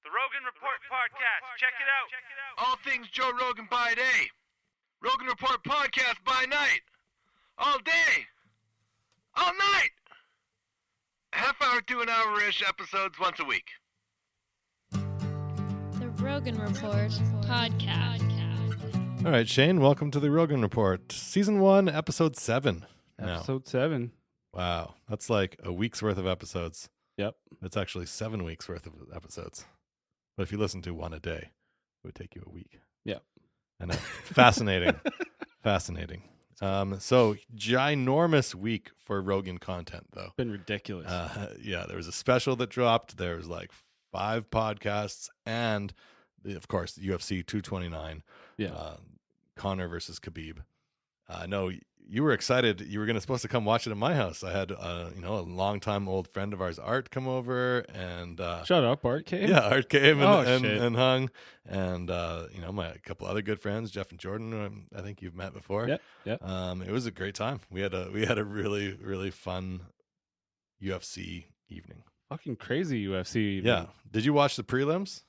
The Rogan Report Podcast. Check it out. All things Joe Rogan by day. Rogan Report Podcast by night. All day. All night. Half hour to an hour-ish episodes once a week. The Rogan Report Podcast. All right, Shane, welcome to the Rogan Report. Season 1, Episode 7. Episode 7. Wow, that's like a week's worth of episodes. Yep. It's actually 7 weeks worth of episodes. But if you listen to one a day, it would take you a week. Yep. I know. Fascinating. Fascinating. So, ginormous week for Rogan content, though. Been ridiculous. Yeah, there was a special that dropped. There was like 5 podcasts and, of course, UFC 229. Yeah. Conor versus Khabib. I know you were excited. You were supposed to come watch it at my house. I had, a longtime old friend of ours, Art, come over and shut up, Art came. Yeah, Art came and shit. hung, and a couple other good friends, Jeff and Jordan, who I think you've met before. Yeah. It was a great time. We had a really really fun UFC evening. Fucking crazy UFC. Yeah. Did you watch the prelims?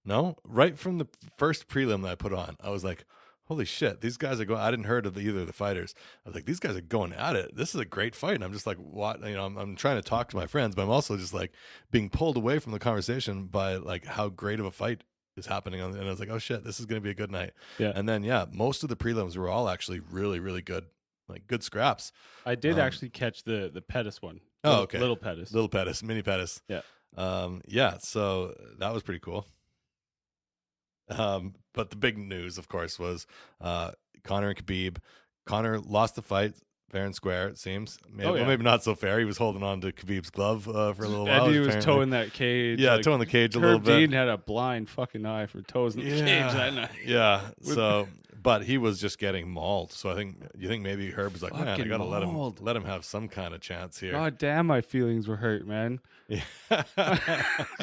No. Right from the first prelim that I put on, I was like, holy shit, these guys are going. I didn't heard of either of the fighters. I was like, these guys are going at it. This is a great fight. And I'm just like, what? I'm trying to talk to my friends, but I'm also just like being pulled away from the conversation by like how great of a fight is happening. And I was like, oh shit, this is going to be a good night. Yeah. And then, most of the prelims were all actually really, really good, like good scraps. I did actually catch the Pettis one. Oh, okay. Little Pettis. Little Pettis, mini Pettis. Yeah. So that was pretty cool. But the big news, of course, was Conor and Khabib. Conor lost the fight fair and square, it seems. Maybe not so fair. He was holding on to Khabib's glove for a little while. And he was towing that cage. Yeah, towing the cage a little bit. Dean had a blind fucking eye for toes in the cage that night. Yeah, so, but he was just getting mauled. So you think maybe Herb was like, man, I got to let him have some kind of chance here. God damn, my feelings were hurt, man. Yeah.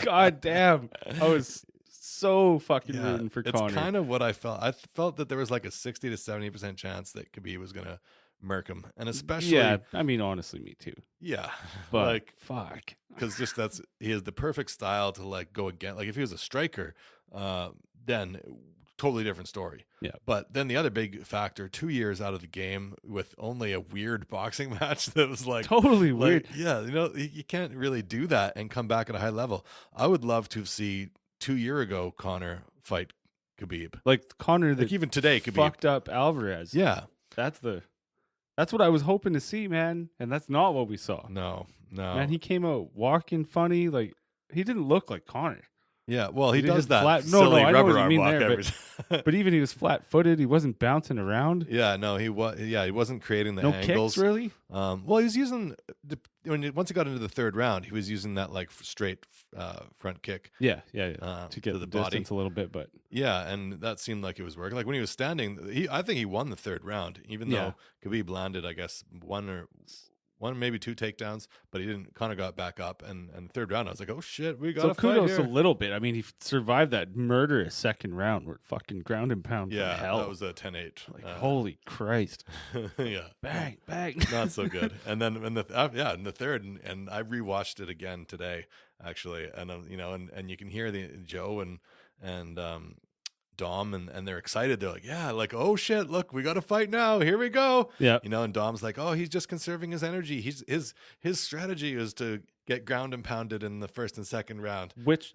God damn. I was so fucking rooting for Conor. It's kind of what I felt. I felt that there was like a 60 to 70% chance that Khabib was going to murk him. And especially... Yeah, I mean, honestly, me too. Yeah. But like, fuck. Because he has the perfect style to like go again. Like if he was a striker, then totally different story. Yeah. But then the other big factor, 2 years out of the game with only a weird boxing match that was like... Totally weird. Yeah, you can't really do that and come back at a high level. I would love to see 2 years ago Conor fight Khabib. Like Conor that even today Khabib fucked up Alvarez. Yeah. That's what I was hoping to see, man. And that's not what we saw. No. Man, he came out walking funny. Like, he didn't look like Conor. Yeah, well, he does that flat, silly I know rubber what you arm mean walk there, every time. but even he was flat-footed. He wasn't bouncing around. Yeah, no, he wasn't creating the angles. No kicks, really? Well, he was using once he got into the third round, he was using that like straight front kick. Yeah. To get to the body distance a little bit, but yeah, and that seemed like it was working. Like when he was standing, I think he won the third round, even though Khabib landed, I guess, one maybe 2 takedowns, but he didn't. Conor got back up, and the third round, I was like, oh shit, we got to fight kudos here. a little bit. I mean, he survived that murderous second round where fucking ground and pound. Yeah, from hell. that was a 10-8. Like, holy Christ! Yeah, bang. Not so good. And then in the third, and I rewatched it again today actually, and and you can hear the Joe and Dom and they're excited. They're like, yeah, like, oh shit, look, we got to fight now. Here we go. Yeah. And Dom's like, oh, he's just conserving his energy. His strategy is to get ground and pounded in the first and second round. A little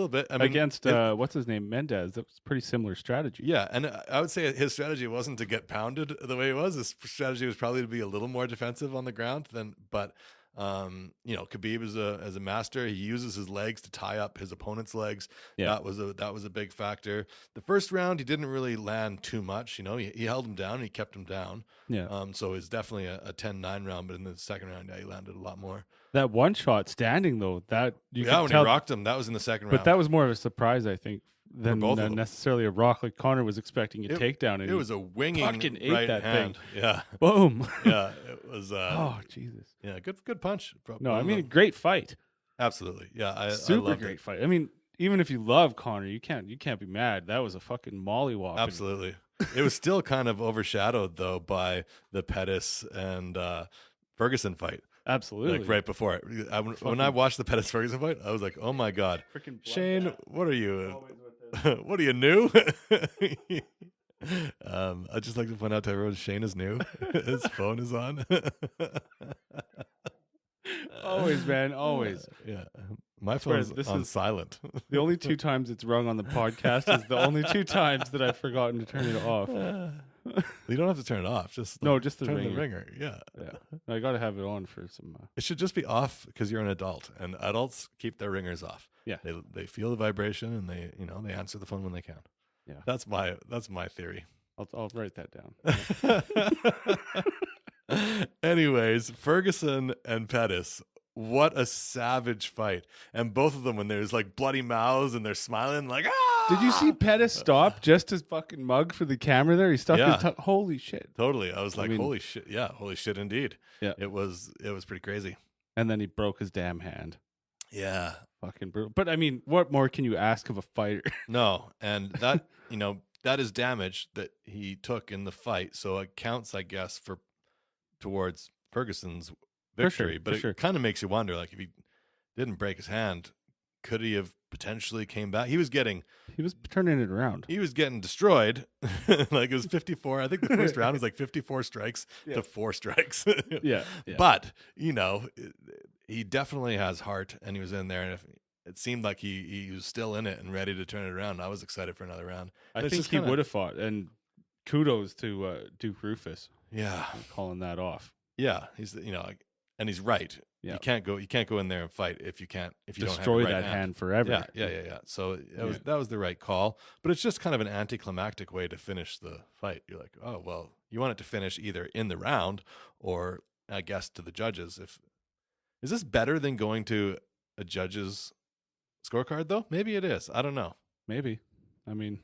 bit. I mean, against what's his name, Mendez. That was a pretty similar strategy. Yeah, and I would say his strategy wasn't to get pounded the way he was. His strategy was probably to be a little more defensive on the ground but Khabib is a master. He uses his legs to tie up his opponent's legs. Yeah. That was a big factor. The first round, he didn't really land too much. He held him down. He kept him down. Yeah. So it's definitely a 10-9 round. But in the second round, he landed a lot more. That one shot standing though, when he rocked him, that was in the second round. But that was more of a surprise, I think, than both of them. Necessarily a rock. Like Conor was expecting a takedown, and it was a winging fucking ate right that hand. thing. Yeah. Boom. Yeah. It was. Oh Jesus. Yeah. Good punch. No, I mean, great fight. Absolutely. Yeah. Super I loved great fight. I mean, even if you love Conor, you can't be mad. That was a fucking mollywop. Absolutely. It was still kind of overshadowed though by the Pettis and Ferguson fight. Absolutely. Like right before it. When I watched the Pettis Ferguson fight, I was like, oh my God. Freaking Shane, what are you? Always with this. What are you new? I'd just like to point out to everyone, Shane is new. His phone is on. Always, man. Always. Yeah. My swear, phone's this on is- silent. The only 2 times it's rung on the podcast is the only 2 times that I've forgotten to turn it off. You don't have to turn it off. Just No, just the turn ringer. the ringer. Yeah. Yeah. I got to have it on for some. It should just be off because you're an adult, and adults keep their ringers off. Yeah. They feel the vibration, and they answer the phone when they can. Yeah. That's my theory. I'll write that down. Anyways, Ferguson and Pettis, what a savage fight. And both of them, when there's like bloody mouths and they're smiling like, ah! Did you see Pettis stop just his fucking mug for the camera there? He stuck Yeah. his tongue. Holy shit. Totally. I was like, mean- holy shit. Yeah, holy shit indeed. Yeah. It was pretty crazy. And then he broke his damn hand. Yeah. Fucking brutal. But I mean, what more can you ask of a fighter? No. And that, that is damage that he took in the fight. So it counts, I guess, towards Ferguson's victory. But it kind of makes you wonder, like, if he didn't break his hand, could he have potentially came back? He was turning it around. He was getting destroyed. Like, it was 54. I think the first round was like 54 strikes to 4 strikes. Yeah. But, he definitely has heart, and he was in there, and it seemed like he was still in it and ready to turn it around. I was excited for another round. I think he would have fought, and kudos to Duke Rufus. Yeah. Calling that off. Yeah. He's, and he's right. Yeah. You can't go in there and fight if you don't destroy have a right that hand forever. Yeah. So that was the right call, but it's just kind of an anticlimactic way to finish the fight. You're like, oh well, you want it to finish either in the round or, I guess, to the judges. Is this better than going to a judge's scorecard though? Maybe it is. I don't know. Maybe. I mean,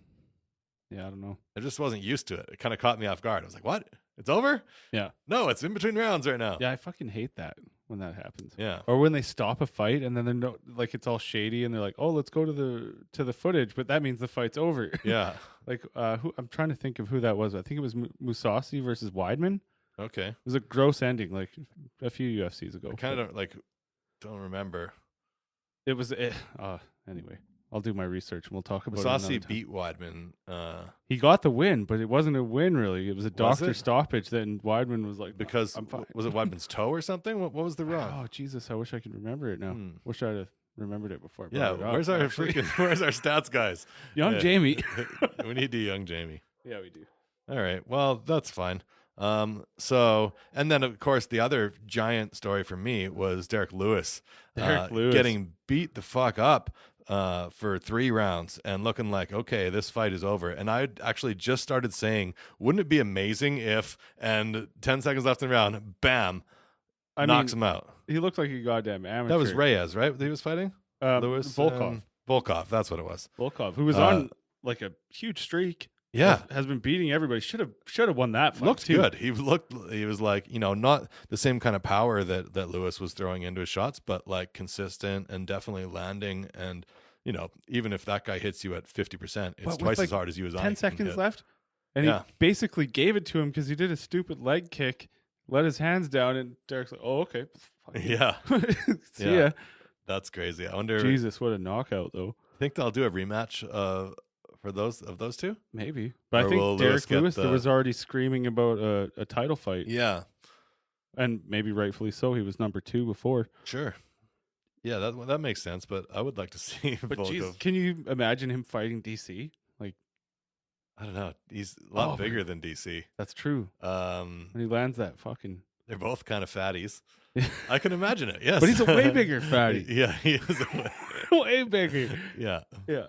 yeah, I don't know. I just wasn't used to it. It kind of caught me off guard. I was like, what? It's over? Yeah. No, it's in between rounds right now. Yeah, I fucking hate that when that happens. Yeah. Or when they stop a fight and then they're like it's all shady and they're like, "Oh, let's go to the footage," but that means the fight's over. Yeah. Like I'm trying to think of who that was. I think it was Musasi versus Weidman. Okay. It was a gross ending like a few UFCs ago. I kind of don't remember. It was anyway. I'll do my research and we'll talk about it. Musasi beat Weidman. He got the win, but it wasn't a win really. It was a doctor it? stoppage. Then Weidman was like, Because I'm fine. was it Weidman's toe or something? What was the run? Oh Jesus! I wish I could remember it now. Wish I'd have remembered it before. I Yeah, brought it up, where's our actually. where's our stats guys? Young Yeah. Jamie? We need the young Jamie. Yeah, we do. All right. Well, that's fine. So, and then of course the other giant story for me was Derek Lewis, getting beat the fuck up for 3 rounds and looking like, okay, this fight is over. And I actually just started saying, wouldn't it be amazing if, and 10 seconds left in the round, bam, knocks him out. He looked like a goddamn amateur. That was Reyes, right? That he was fighting? Lewis? Volkov. Volkov, that's what it was. Volkov, who was on like a huge streak. Yeah. Has been beating everybody. Should have won that fight. Looked too. good. He was like, not the same kind of power that Lewis was throwing into his shots, but like consistent and definitely landing. And, even if that guy hits you at 50%, it's twice as hard as you was on. 10 seconds left. And he basically gave it to him because he did a stupid leg kick, let his hands down, and Derek's like, oh, okay. Yeah. See ya. That's crazy. I wonder. Jesus, what a knockout, though. Think they'll do a rematch for those two? Maybe. But Or I think will Derek Lewis get the- was already screaming about a title fight. Yeah. And maybe rightfully so. He was number 2 before. Sure. Yeah, that makes sense, but I would like to see But Volkov. Jesus, can you imagine him fighting DC? Like, I don't know. He's a lot bigger than DC. that's true. When he lands that fucking... They're both kind of fatties. I can imagine it. Yes. But he's a way bigger fatty. Yeah, he is. Way bigger. Yeah. Yeah.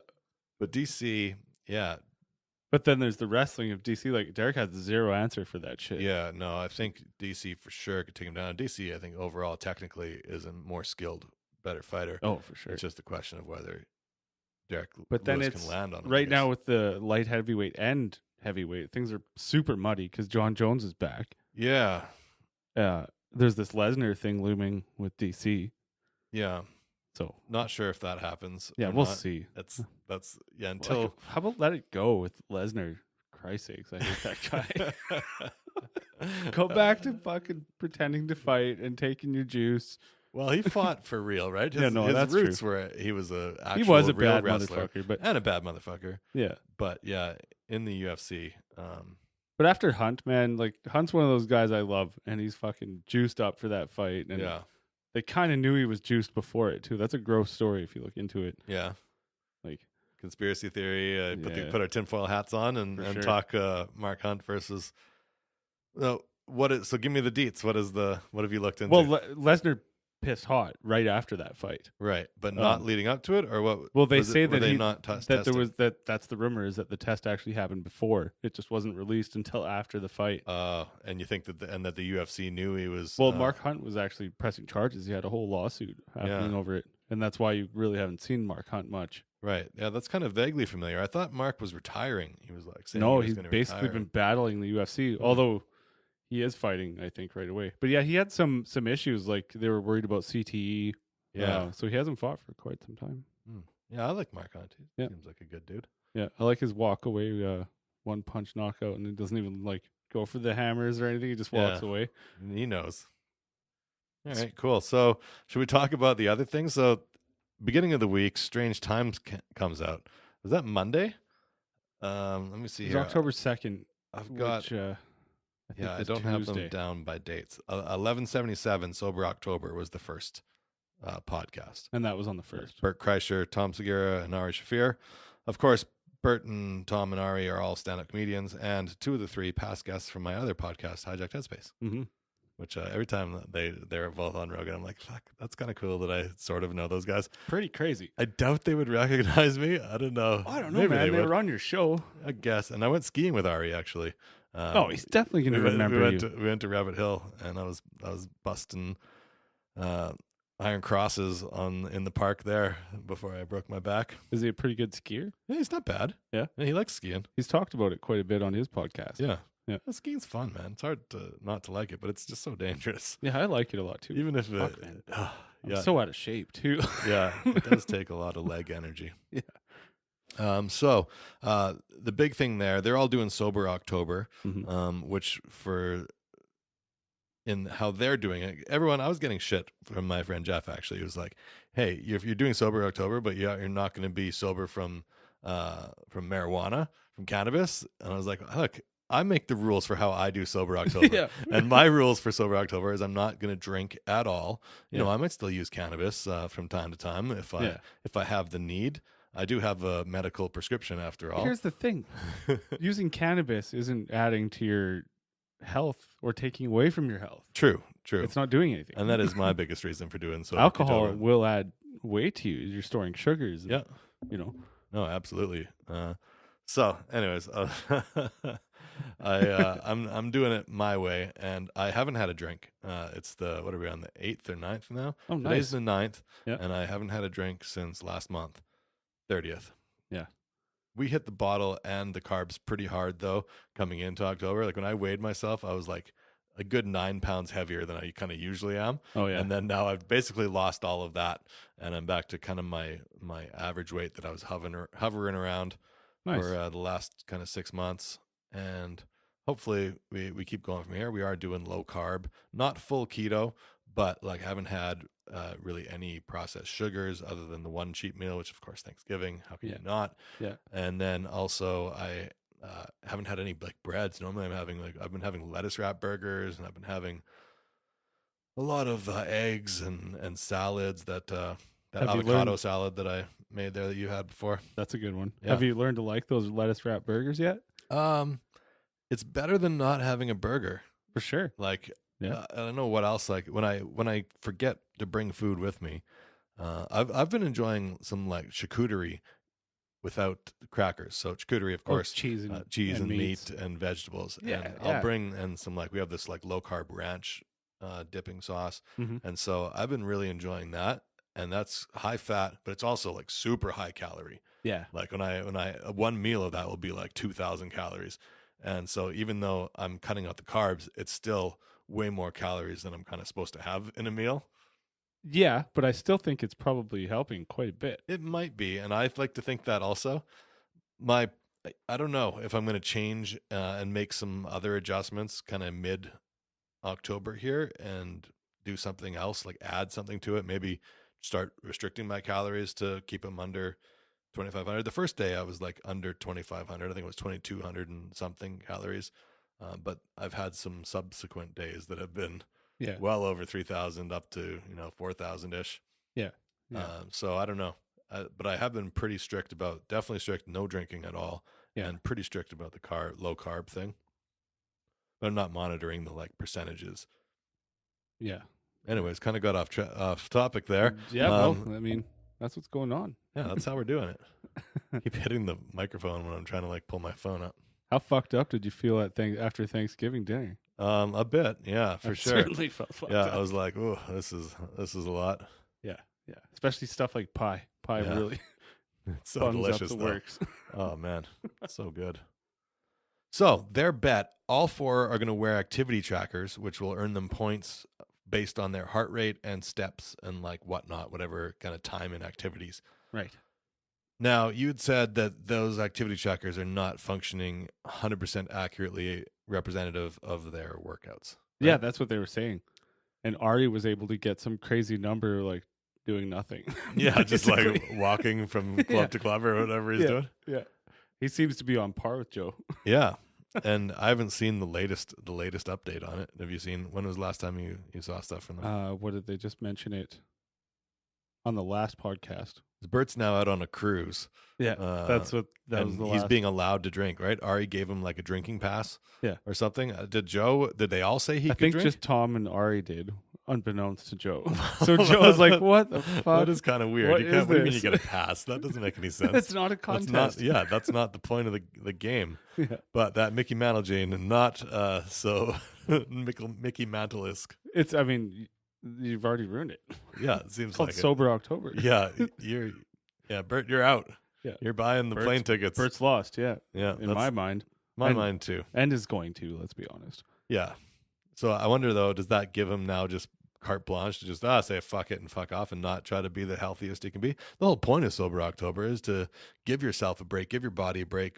But DC, yeah. But then there's the wrestling of DC. Like, Derek has 0 answer for that shit. Yeah, no, I think DC for sure could take him down. DC, I think overall, technically, is a more skilled, better fighter. Oh, for sure. It's just a question of whether Derek But then Lewis it's can land on him. right now with the light heavyweight and heavyweight, things are super muddy because John Jones is back. Yeah. There's this Lesnar thing looming with DC. Yeah. So Not sure if that happens. yeah, or we'll not. see. That's until How about let it go with Lesnar? Christ's sakes, I hate that guy. Go back to fucking pretending to fight and taking your juice. Well, he fought for real, right? His that's roots true. were he was He was a real bad wrestler motherfucker, and a bad motherfucker. yeah. But yeah, in the UFC, But after Hunt, man, like Hunt's one of those guys I love, and he's fucking juiced up for that fight. And yeah, they kind of knew he was juiced before it too. That's a gross story if you look into it. yeah. Like Conspiracy theory. Yeah. Put our tinfoil hats on and For sure. talk Mark Hunt versus. No, so give me the deets. What have you looked into? well, Lesnar pissed hot right after that fight. Right, but not leading up to it, or what? Well, they was say it, were that they he not that testing? there was that's the rumor is that the test actually happened before. It just wasn't released until after the fight. And you think that that the UFC knew he was? Well, Mark Hunt was actually pressing charges. He had a whole lawsuit happening over it, and that's why you really haven't seen Mark Hunt much. Right. Yeah, that's kind of vaguely familiar. I thought Mark was retiring. He was like saying No, he was he's gonna basically retire. been battling the UFC, although he is fighting, I think, right away. But yeah, he had some issues, like they were worried about CTE. Yeah. So he hasn't fought for quite some time. Yeah, I like Mark Hunt. He Yeah. seems like a good dude. Yeah, I like his walk away, one punch knockout, and he doesn't even like go for the hammers or anything. He just walks away. And he knows. All right, cool. So should we talk about the other things? So beginning of the week, Strange Times comes out. Was that Monday? Let me see It's here. October 2nd. I've got. Which, I think I was don't have Tuesday. them down by dates. 1177 Sober October was the first podcast. And that was on the first. Bert Kreischer, Tom Segura, and Ari Shafir. Of course, Bert and Tom and Ari are all stand-up comedians, and two of the three past guests from my other podcast, Hijacked Headspace, Mm-hmm. which every time they're both on Rogan, I'm like, fuck, that's kind of cool that I sort of know those guys. Pretty crazy. I doubt they would recognize me. I don't know. I don't know, Maybe man. They would. were on your show. I guess. And I went skiing with Ari, actually. He's definitely going to remember you. We went to Rabbit Hill, and I was busting iron crosses in the park there before I broke my back. Is he a pretty good skier? Yeah, he's not bad. Yeah. He likes skiing. He's talked about it quite a bit on his podcast. Yeah. Yeah. Well, skiing's fun, man. It's hard not to like it, but it's just so dangerous. Yeah, I like it a lot too. Even if Fuck, man. yeah, I'm so out of shape too. yeah, it does take a lot of leg energy. Yeah. So the big thing there, they're all doing Sober October, Mhm. which in how they're doing it, everyone, I was getting shit from my friend Jeff, actually. He was like, hey, if you're doing Sober October, but you're not going to be sober from marijuana, from cannabis. And I was like, look, I make the rules for how I do Sober October. Yeah. And my rules for Sober October is I'm not going to drink at all. You know, Yeah. I might still use cannabis from time to time if I have the need. I do have a medical prescription after all. Here's the thing. Using cannabis isn't adding to your health or taking away from your health. True. It's not doing anything. And that is my biggest reason for doing Sober Alcohol October. will add weight to you. You're storing sugars. Yeah. You know. No, absolutely. So, anyways, I'm doing it my way, and I haven't had a drink. It's what are we on, the 8th or 9th now? Oh, nice. Today's the 9th, Yeah. and I haven't had a drink since last month, 30th. Yeah. We hit the bottle and the carbs pretty hard, though, coming into October. Like, when I weighed myself, I was like a good 9 pounds heavier than I kind of usually am. Oh yeah. And then now I've basically lost all of that, and I'm back to kind of my average weight that I was hovering around Nice. for the last kind of 6 months. And hopefully we keep going from here. We are doing low carb, not full keto, but like I haven't had really any processed sugars other than the one cheat meal, which of course Thanksgiving. How can you not? Yeah. And then also I haven't had any like breads. Normally I've been having lettuce wrap burgers, and I've been having a lot of eggs and salads, that Have you avocado learned- salad that I made there that you had before. That's a good one. Yeah. Have you learned to like those lettuce wrap burgers yet? It's better than not having a burger. For sure. Like, Yeah. I don't know what else. Like when I forget to bring food with me, I've been enjoying some like charcuterie without crackers. So charcuterie, of course, cheese and meats. meat and vegetables. Yeah, and yeah. I'll bring and some like we have this like low carb ranch dipping sauce, Mhm. and so I've been really enjoying that. And that's high fat, but it's also like super high calorie. Yeah. Like when I one meal of that will be like 2,000 calories. And so even though I'm cutting out the carbs, it's still way more calories than I'm kind of supposed to have in a meal. Yeah, but I still think it's probably helping quite a bit. It might be, and I like to think that also. My I don't know if I'm going to change and make some other adjustments kind of mid-October here and do something else, like add something to it. Maybe start restricting my calories to keep them under 2,500. The first day I was like under 2,500. I think it was 2,200 and something calories. But I've had some subsequent days that have been well over 3,000 up to 4,000-ish. Yeah. So I don't know. But I have been pretty strict about, definitely strict, no drinking at all, and pretty strict about the low carb thing. But I'm not monitoring the like percentages. Yeah. Anyways, kind of got off topic there. Yeah. Well, I mean, that's what's going on. Yeah, that's how we're doing it. Keep hitting the microphone when I'm trying to like pull my phone up. How fucked up did you feel after Thanksgiving dinner? A bit, yeah, for sure. Certainly felt fucked up. I was like, oh, this is a lot. Yeah. Especially stuff like pie. Pie really it's so buns delicious. up the works. Oh man, so good. So their bet: all four are going to wear activity trackers, which will earn them points based on their heart rate and steps and like whatnot, whatever kind of time and activities. Right. Now, you had said that those activity trackers are not functioning 100% accurately representative of their workouts. Right? Yeah, that's what they were saying. And Ari was able to get some crazy number, like doing nothing. Yeah, just like walking from club to club or whatever he's doing. Yeah. He seems to be on par with Joe. Yeah. And I haven't seen the latest update on it. Have you seen, when was the last time you saw stuff from them? What did they just mention it on the last podcast? Bert's now out on a cruise. Yeah, that's what that was. He's being allowed to drink, right? Ari gave him like a drinking pass, or something. Did they all say he could drink? I think just Tom and Ari did, unbeknownst to Joe. So Joe was like, "What the fuck?" That is kind of weird. What You can't is what do you mean this? you get a pass? That doesn't make any sense. It's not a contest. That's not the point of the game. Yeah. But that Mickey Mantle Jane, not so Mickey Mantle-esque. It's. I mean, you've already ruined it. Yeah, it seems It's called like Sober October. Yeah, Bert, you're out. Yeah, you're buying the plane tickets. Bert's lost. Yeah, yeah, in my mind. My mind too. And is going to. Let's be honest. Yeah. So I wonder though, does that give him now just carte blanche to just say fuck it and fuck off and not try to be the healthiest he can be? The whole point of Sober October is to give yourself a break, give your body a break.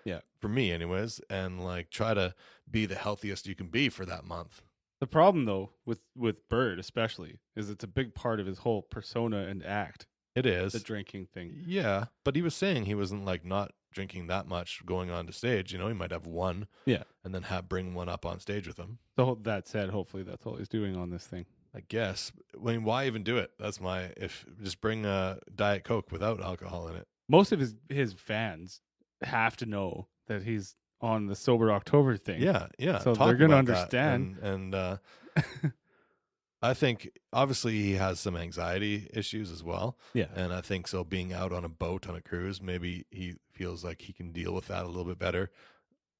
Yeah. For me, anyways, and like try to be the healthiest you can be for that month. The problem though with Bert especially is it's a big part of his whole persona and act. It is the drinking thing. Yeah, but he was saying he wasn't like not drinking that much going on to stage. He might have one. Yeah, and then bring one up on stage with him. So that said, hopefully that's all he's doing on this thing. I guess. I mean, why even do it? That's just bring a Diet Coke without alcohol in it. Most of his fans have to know that he's on the Sober October thing. Yeah. So they're going to understand. And I think obviously he has some anxiety issues as well. Yeah. And I think so being out on a boat on a cruise, maybe he feels like he can deal with that a little bit better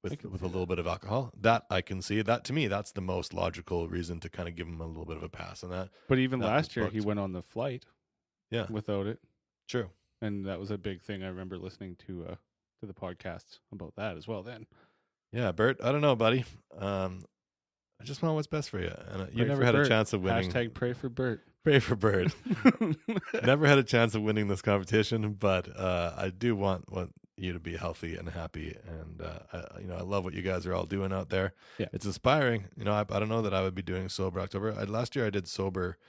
with a little bit of alcohol. That I can see. That to me, that's the most logical reason to kind of give him a little bit of a pass on that. But even last year he went on the flight without it. True. And that was a big thing. I remember listening to the podcasts about that as well then. Yeah, Bert, I don't know, buddy. I just want what's best for you. And you never had a chance of winning. Hashtag pray for Bert. Pray for Bert. Never had a chance of winning this competition, but I do want you to be healthy and happy. And, I love what you guys are all doing out there. Yeah. It's inspiring. I don't know that I would be doing Sober October. Last year I did Sober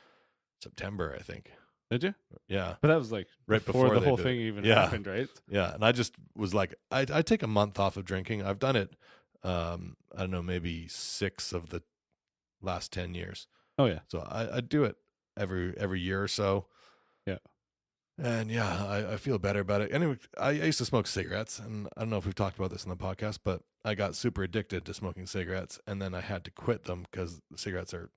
September, I think. Did you? Yeah. But that was like right before the whole thing even happened, right? Yeah. And I just was like, I take a month off of drinking. I've done it. I don't know, maybe 6 of the last 10 years. Oh yeah. So I do it every year or so. Yeah. And I feel better about it. Anyway, I used to smoke cigarettes, and I don't know if we've talked about this in the podcast, but I got super addicted to smoking cigarettes, and then I had to quit them because cigarettes are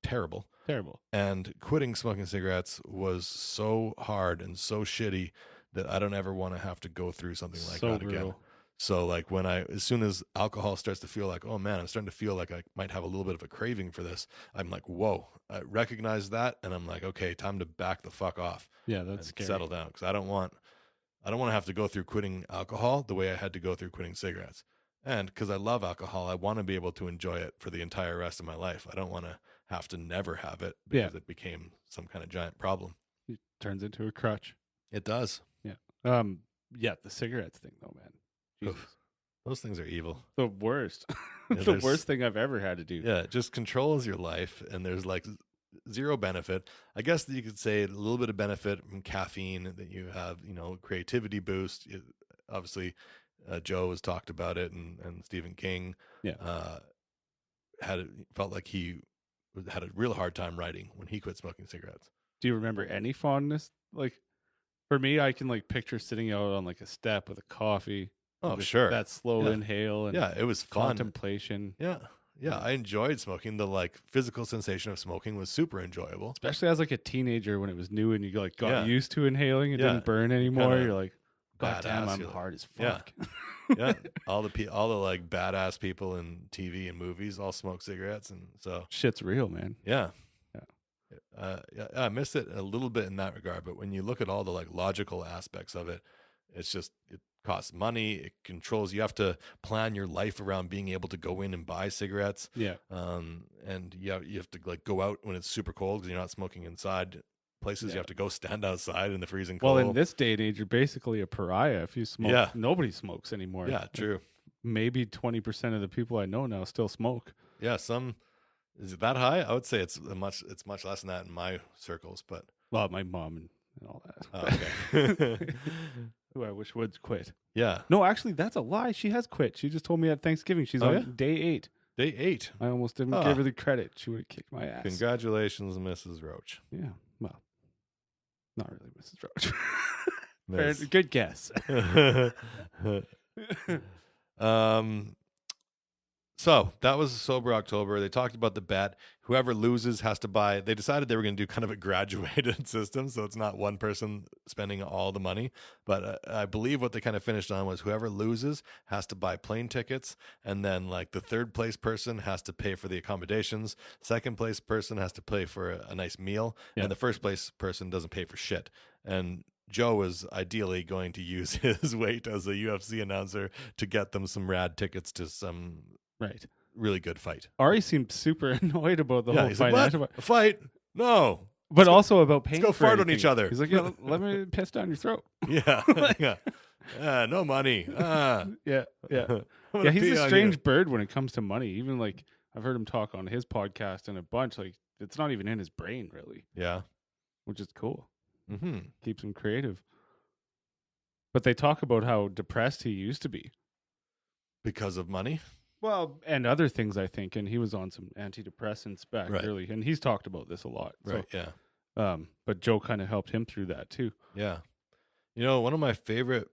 terrible. Terrible. And quitting smoking cigarettes was so hard and so shitty that I don't ever want to have to go through something like that again. So like as soon as alcohol starts to feel like, oh man, I'm starting to feel like I might have a little bit of a craving for this, I'm like, whoa, I recognize that. And I'm like, okay, time to back the fuck off. Yeah, that's scary. Settle down. Cause I don't want to have to go through quitting alcohol the way I had to go through quitting cigarettes. And cause I love alcohol, I want to be able to enjoy it for the entire rest of my life. I don't want to have to never have it because it became some kind of giant problem. It turns into a crutch. It does. Yeah. Yeah. The cigarettes thing though, man. Jesus. Those things are evil. The worst. Yeah, The worst thing I've ever had to do. Yeah, it just controls your life, and there's like zero benefit. I guess that you could say a little bit of benefit from caffeine, that you have, creativity boost. Obviously, Joe has talked about it, and Stephen King felt like he had a real hard time writing when he quit smoking cigarettes. Do you remember any fondness? Like, for me, I can like picture sitting out on like a step with a coffee. Oh, sure. That slow inhale and it was fun. Contemplation. Yeah. I enjoyed smoking. The like physical sensation of smoking was super enjoyable. Especially as like a teenager when it was new and you like got used to inhaling. It didn't burn anymore. You're like, God damn, I'm hard as fuck. Yeah. All the like badass people in TV and movies all smoke cigarettes, and so shit's real, man. Yeah. I missed it a little bit in that regard, but when you look at all the like logical aspects of it, it's just it costs money. It controls. You have to plan your life around being able to go in and buy cigarettes. Yeah. And you have to like go out when it's super cold because you're not smoking inside places. You have to go stand outside in the freezing cold. Well, in this day and age, you're basically a pariah if you smoke. Yeah. Nobody smokes anymore. Yeah, true. Maybe 20% of the people I know now still smoke. Yeah, is it that high? I would say it's much less than that in my circles, but my mom and all that. Oh, okay. Who I wish would quit. Yeah. No, actually, that's a lie. She has quit. She just told me at Thanksgiving. She's on day 8. Day 8. I almost didn't give her the credit. She would have kicked my ass. Congratulations, Mrs. Roach. Yeah. Well, not really Mrs. Roach. Good guess. So that was Sober October. They talked about the bet. Whoever loses has to buy. They decided they were going to do kind of a graduated system, so it's not one person spending all the money. But I believe what they kind of finished on was whoever loses has to buy plane tickets, and then like the third place person has to pay for the accommodations. Second place person has to pay for a nice meal, and the first place person doesn't pay for shit. And Joe was ideally going to use his weight as a UFC announcer to get them some rad tickets to some really good fight. Ari seemed super annoyed about the whole financial a fight. No. But also about paying. Let's go fart on each other. He's like, let me piss down your throat. No money. Yeah. He's a strange bird when it comes to money. Even like I've heard him talk on his podcast and a bunch. Like it's not even in his brain really. Yeah, which is cool. Mm-hmm. Keeps him creative. But they talk about how depressed he used to be because of money. Well, and other things, I think, and he was on some antidepressants back early, and he's talked about this a lot. Right, yeah. But Joe kind of helped him through that, too. Yeah. One of my favorite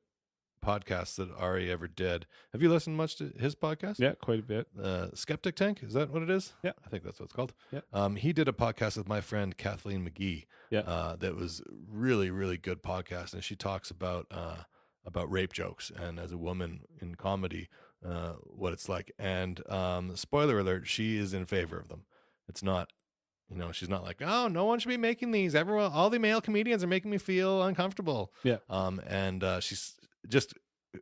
podcasts that Ari ever did, have you listened much to his podcast? Yeah, quite a bit. Skeptic Tank, is that what it is? Yeah. I think that's what it's called. Yeah. He did a podcast with my friend Kathleen McGee. Yeah. That was really, really good podcast, and she talks about rape jokes, and as a woman in comedy, what it's like. And spoiler alert, she is in favor of them. It's not, she's not like, oh, no one should be making these. All the male comedians are making me feel uncomfortable. Yeah. And she's just,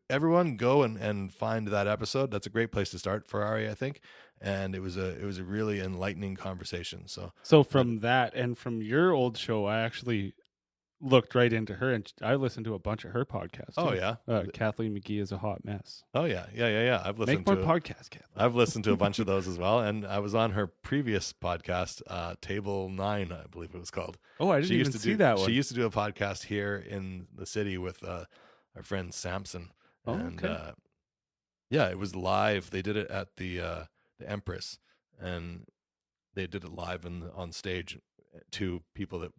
everyone go and find that episode. That's a great place to start for Ari, I think. And it was a really enlightening conversation. So from that and from your old show, I actually looked right into her, and I listened to a bunch of her podcasts. Oh, yeah. Kathleen McGee is a hot mess. Oh, yeah. I've listened Make more podcasts, Kathleen. I've listened to a bunch of those as well, and I was on her previous podcast, Table 9, I believe it was called. Oh, I didn't even see that one. She used to do a podcast here in the city with our friend Samson. Oh, and, okay. It was live. They did it at the Empress, and they did it live on stage to people that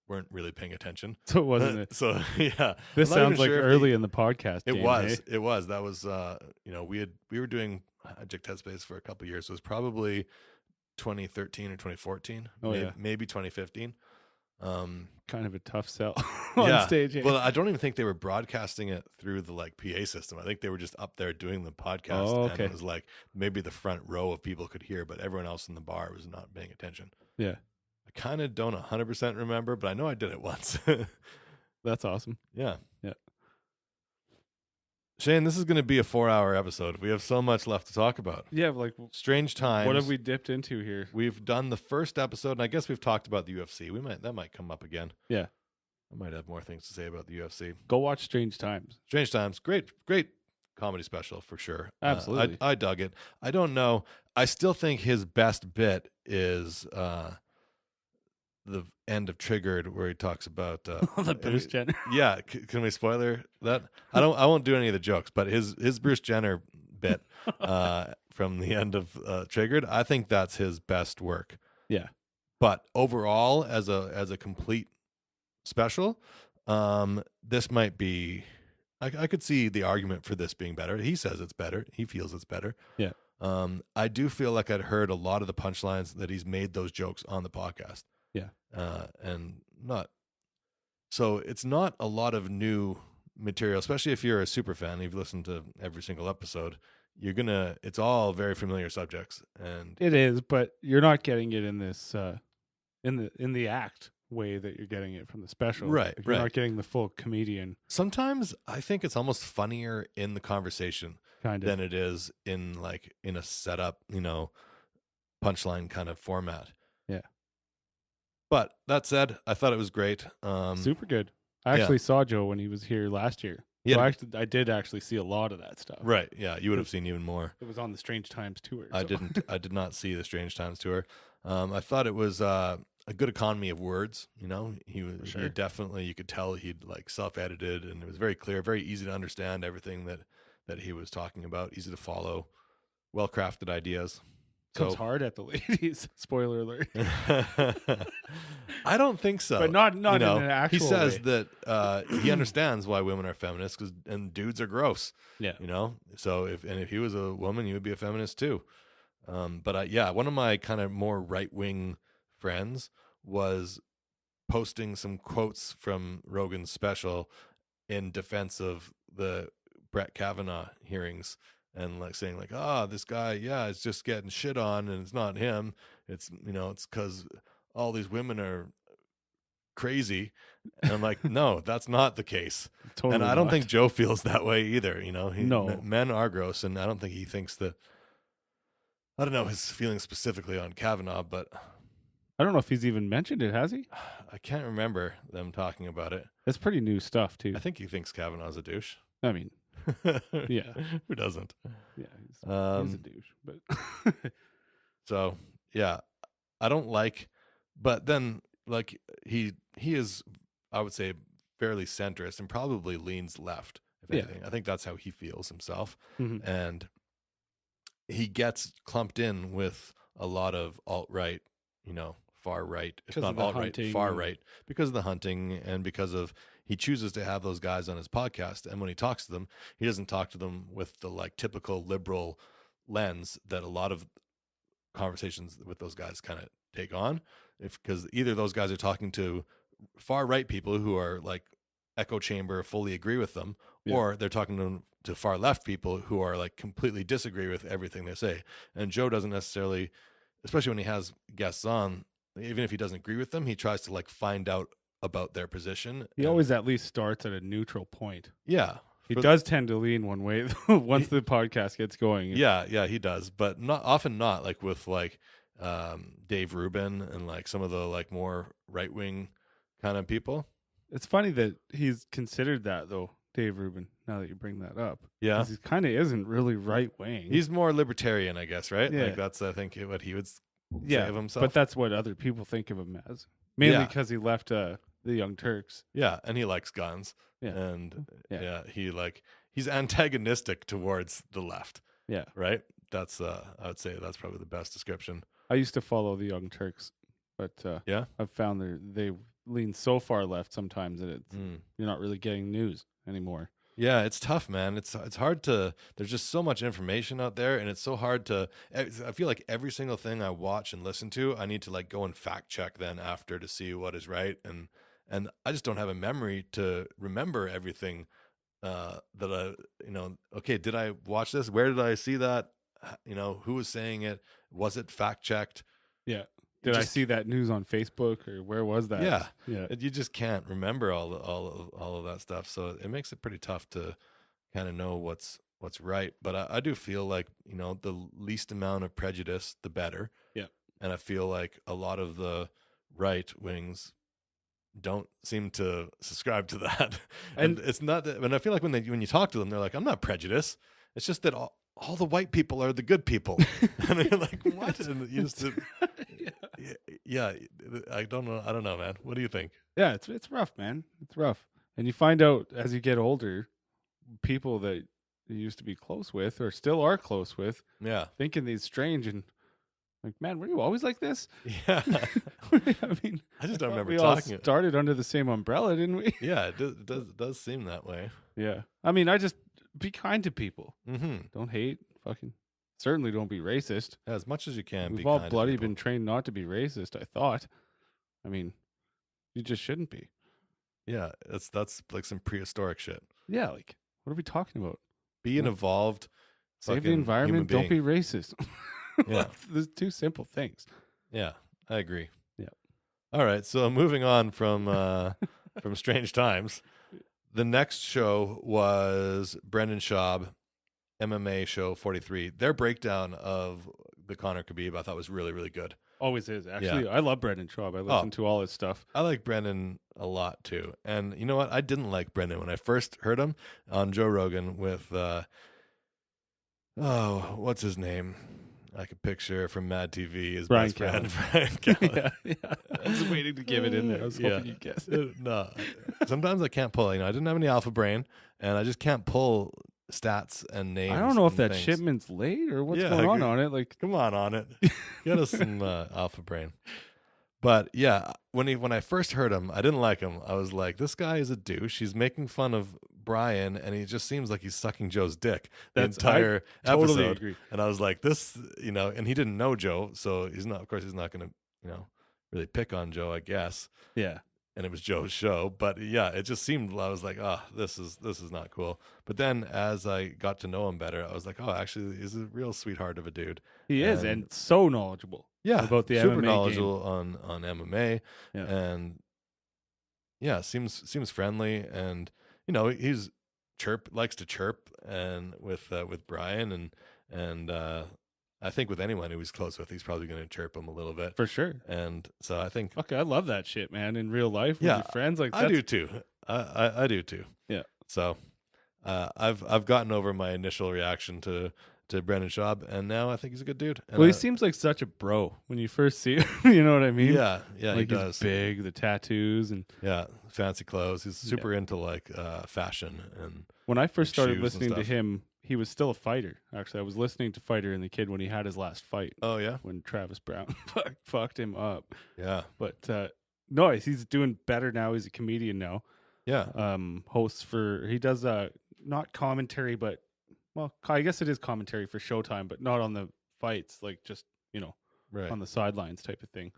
weren't really paying attention. So it wasn't it? So yeah. This sounds like early in the podcast. It was. That was we were doing Addict Headspace for a couple of years. So it was probably 2013 or 2014. Maybe 2015. Kind of a tough sell on stage. Well, I don't even think they were broadcasting it through the like PA system. I think they were just up there doing the podcast. Oh, okay. And it was like maybe the front row of people could hear, but everyone else in the bar was not paying attention. Yeah. I kind of don't 100% remember, but I know I did it once. That's awesome. Yeah. Yeah. Shane, this is going to be a 4-hour episode. We have so much left to talk about. Yeah, like strange times. What have we dipped into here? We've done the first episode, and I guess we've talked about the UFC. That might come up again. Yeah. I might have more things to say about the UFC. Go watch Strange Times. Strange Times. Great comedy special for sure. Absolutely. I dug it. I don't know. I still think his best bit is the end of Triggered, where he talks about The Bruce Jenner. Yeah, can we spoiler that? I won't do any of the jokes, but his Bruce Jenner bit from the end of Triggered, I think that's his best work. Yeah. But overall, as a complete special, this might be. I could see the argument for this being better. He says it's better. He feels it's better. Yeah. I do feel like I'd heard a lot of the punchlines that he's made those jokes on the podcast. Yeah. And not. So it's not a lot of new material, especially if you're a super fan. You've listened to every single episode. It's all very familiar subjects, and It is, but you're not getting it in this in the act way that you're getting it from the special. Right, You're right. not getting the full comedian sometimes I think it's almost funnier in the conversation kind of. than it is in a setup, punchline kind of format. Yeah. But that said, I thought it was great. Super good. I actually saw Joe when he was here last year. Yeah. So I did actually see a lot of that stuff. Right. Yeah. You would have seen even more. It was on the Strange Times tour. I so. didn't. I did not see the Strange Times tour. I thought it was a good economy of words. He was sure. he definitely. You could tell he'd self-edited, and it was very clear, very easy to understand everything that he was talking about. Easy to follow, well-crafted ideas. Comes hard at the ladies. Spoiler alert. I don't think so. But not in an actual He says way. that he understands why women are feminists and dudes are gross. Yeah. So if he was a woman, he would be a feminist too. But one of my kind of more right-wing friends was posting some quotes from Rogan's special in defense of the Brett Kavanaugh hearings. And saying this guy, it's just getting shit on, and it's not him. It's it's because all these women are crazy. And I'm like, no, that's not the case. Totally and I don't not. think Joe feels that way either. No. Men are gross, and I don't think he thinks that. I don't know his feelings specifically on Kavanaugh, but I don't know if he's even mentioned it, has he? I can't remember them talking about it. It's pretty new stuff too. I think he thinks Kavanaugh's a douche. I mean, yeah. Who doesn't? Yeah, he's a douche. But So yeah, I don't but then he is, I would say, fairly centrist and probably leans left. If anything, I think that's how he feels himself, and he gets clumped in with a lot of alt-right, far right. It's not alt-right, far right, because of the hunting and because of he chooses to have those guys on his podcast, and when he talks to them, he doesn't talk to them with the typical liberal lens that a lot of conversations with those guys kind of take on, because either those guys are talking to far right people who are echo chamber, fully agree with them, or they're talking to far left people who are completely disagree with everything they say. And Joe doesn't necessarily, especially when he has guests on, even if he doesn't agree with them, he tries to find out about their position. He always at least starts at a neutral point. Yeah. He does tend to lean one way once the podcast gets going. Yeah, he does, but not with Dave Rubin and some of the more right wing kind of people. It's funny that he's considered that though, Dave Rubin. Now that you bring that up, yeah, he kind of isn't really right wing. He's more libertarian, I guess, right? Yeah. That's I think what he would say of himself. But that's what other people think of him as, mainly because he left the Young Turks. Yeah, and he likes guns. Yeah. And he's antagonistic towards the left. Yeah. Right? That's I would say that's probably the best description. I used to follow the Young Turks, but I've found they lean so far left sometimes that you're not really getting news anymore. Yeah, it's tough, man. It's hard to. There's just so much information out there, and it's so hard to. I feel like every single thing I watch and listen to, I need to go and fact check then after to see what is right, and I just don't have a memory to remember everything that I. Okay, did I watch this? Where did I see that? Who was saying it? Was it fact checked? Yeah. Did I see that news on Facebook, or where was that? Yeah. Yeah. You just can't remember all of that stuff. So it makes it pretty tough to kind of know what's right. But I do feel like, the least amount of prejudice, the better. Yeah. And I feel like a lot of the right wings don't seem to subscribe to that. And it's not that, and I feel like when you talk to them, they're like, I'm not prejudiced. It's just that all the white people are the good people. And you're like, what? And you just, yeah, I don't know, man. What do you think? Yeah, it's rough, man. It's rough. And you find out as you get older, people that you used to be close with or still are close with, thinking these strange and like, man, were you always like this? Yeah. I mean, I just don't remember we talking. all started under the same umbrella, didn't we? Yeah, it does seem that way. Yeah. I mean, I just be kind to people. Mm-hmm. Don't hate. Fucking certainly don't be racist. As much as you can. We've all bloody been trained not to be racist, I thought. I mean, you just shouldn't be. Yeah, that's like some prehistoric shit. Yeah, like, what are we talking about? Be an evolved, save the environment, don't be racist. Yeah. There's two simple things. Yeah, I agree. Yeah. All right, so moving on from from Strange Times, the next show was Brendan Schaub, MMA Show 43. Their breakdown of the Conor Khabib I thought was really, really good. Always is. Actually, I love Brendan Schaub. I listen to all his stuff. I like Brendan a lot too. And you know what? I didn't like Brendan when I first heard him on Joe Rogan with what's his name? I could picture from Mad TV his Brian best friend, Callen. Brian Callen. Yeah. I was waiting to give it in there. I was hoping you'd guess it. No, sometimes I can't pull. I didn't have any alpha brain, and I just can't pull stats and names. I don't know if that things. shipment's late or what's going on it. Like, come on it. Get us some alpha brain. But yeah, when I first heard him, I didn't like him. I was like, this guy is a douche. He's making fun of Brian, and he just seems like he's sucking Joe's dick the entire episode. Totally agree. And I was like, this, and he didn't know Joe, so he's not. Of course, he's not going to, really pick on Joe, I guess. Yeah. And it was Joe's show, but yeah, it just seemed. I was like, this is not cool. But then as I got to know him better, I was like, actually, he's a real sweetheart of a dude. He is, and so knowledgeable. Yeah, about the super MMA knowledgeable game. on MMA, yeah. And yeah, seems friendly, and he's likes to chirp, and with Brian, and I think with anyone who he's close with, he's probably going to chirp him a little bit for sure. And so I think, okay, I love that shit, man. In real life, with your friends, like I do too. I do too. Yeah. So I've gotten over my initial reaction to Brendan Schaub, and now I think he's a good dude. And he seems like such a bro when you first see him. You know what I mean? Yeah, like he does. He's big, the tattoos, and fancy clothes. He's super into like fashion. And when I first started listening to him, he was still a fighter. Actually, I was listening to Fighter and the Kid when he had his last fight. Oh yeah, when Travis Brown fucked him up. Yeah, but no, he's doing better now. He's a comedian now. Yeah, hosts he does not commentary, but. Well, I guess it is commentary for Showtime, but not on the fights, like just, on the sidelines type of thing.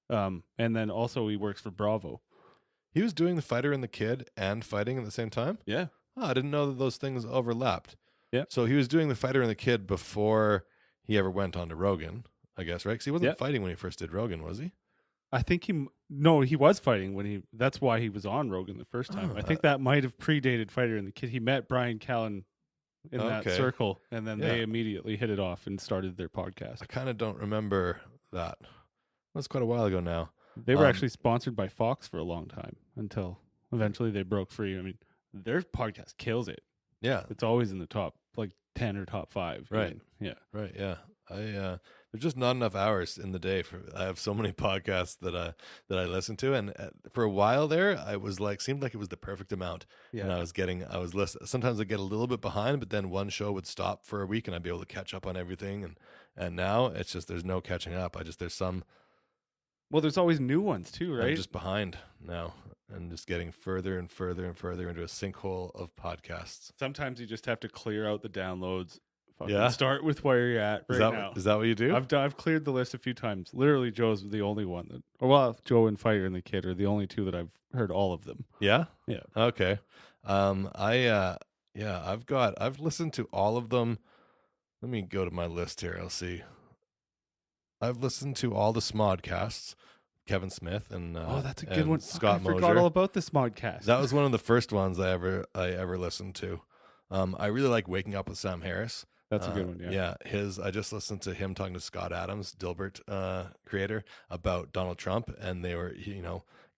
And then also he works for Bravo. He was doing the Fighter and the Kid and fighting at the same time? Yeah. Oh, I didn't know that those things overlapped. Yeah. So he was doing the Fighter and the Kid before he ever went on to Rogan, I guess, right? Because he wasn't fighting when he first did Rogan, was he? I think he was fighting that's why he was on Rogan the first time. I think that might have predated Fighter and the Kid. He met Brian Callen in that circle, and then they immediately hit it off and started their podcast. I kind of don't remember that. That's quite a while ago now. They were actually sponsored by Fox for a long time until eventually they broke free. I mean, their podcast kills it. Yeah. It's always in the top, like 10 or top 5. Right. Yeah. Right. Yeah. There's just not enough hours in the day I have so many podcasts that I listen to, and for a while there, I was like, seemed like it was the perfect amount. Yeah. And I was listening. Sometimes I get a little bit behind, but then one show would stop for a week, and I'd be able to catch up on everything. And now it's just there's no catching up. There's some. Well, there's always new ones too, right? I'm just behind now, and just getting further and further and further into a sinkhole of podcasts. Sometimes you just have to clear out the downloads. Yeah. Start with where you're at now. Is that what you do? I've cleared the list a few times. Literally, Joe's the only one Joe and Fighter and the Kid are the only two that I've heard all of them. Yeah. Yeah. Okay. I've listened to all of them. Let me go to my list here. I'll see. I've listened to all the Smodcasts, Kevin Smith and that's a good one. Scott Mosier. I forgot all about the Smodcast. That was one of the first ones I ever listened to. I really like Waking Up with Sam Harris. That's a good one, yeah. Yeah, I just listened to him talking to Scott Adams, Dilbert creator, about Donald Trump, and they were,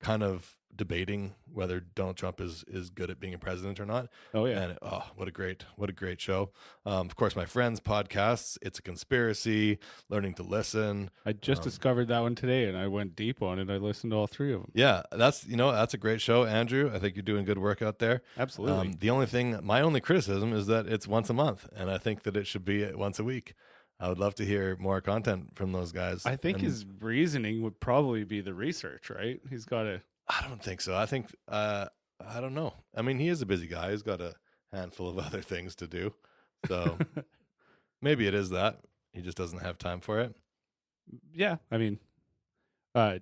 kind of debating whether Donald Trump is good at being a president or not. Oh yeah. And what a great show. Of course, my friends' podcasts, It's a Conspiracy, Learning to Listen. I just discovered that one today, and I went deep on it. I listened to all 3 of them. Yeah, that's a great show, Andrew. I think you're doing good work out there. Absolutely. My only criticism is that it's once a month, and I think that it should be once a week. I would love to hear more content from those guys. I think his reasoning would probably be the research, right? He's got to. I don't think so. I think I don't know. I mean, he is a busy guy. He's got a handful of other things to do. So maybe it is that. He just doesn't have time for it. Yeah. I mean,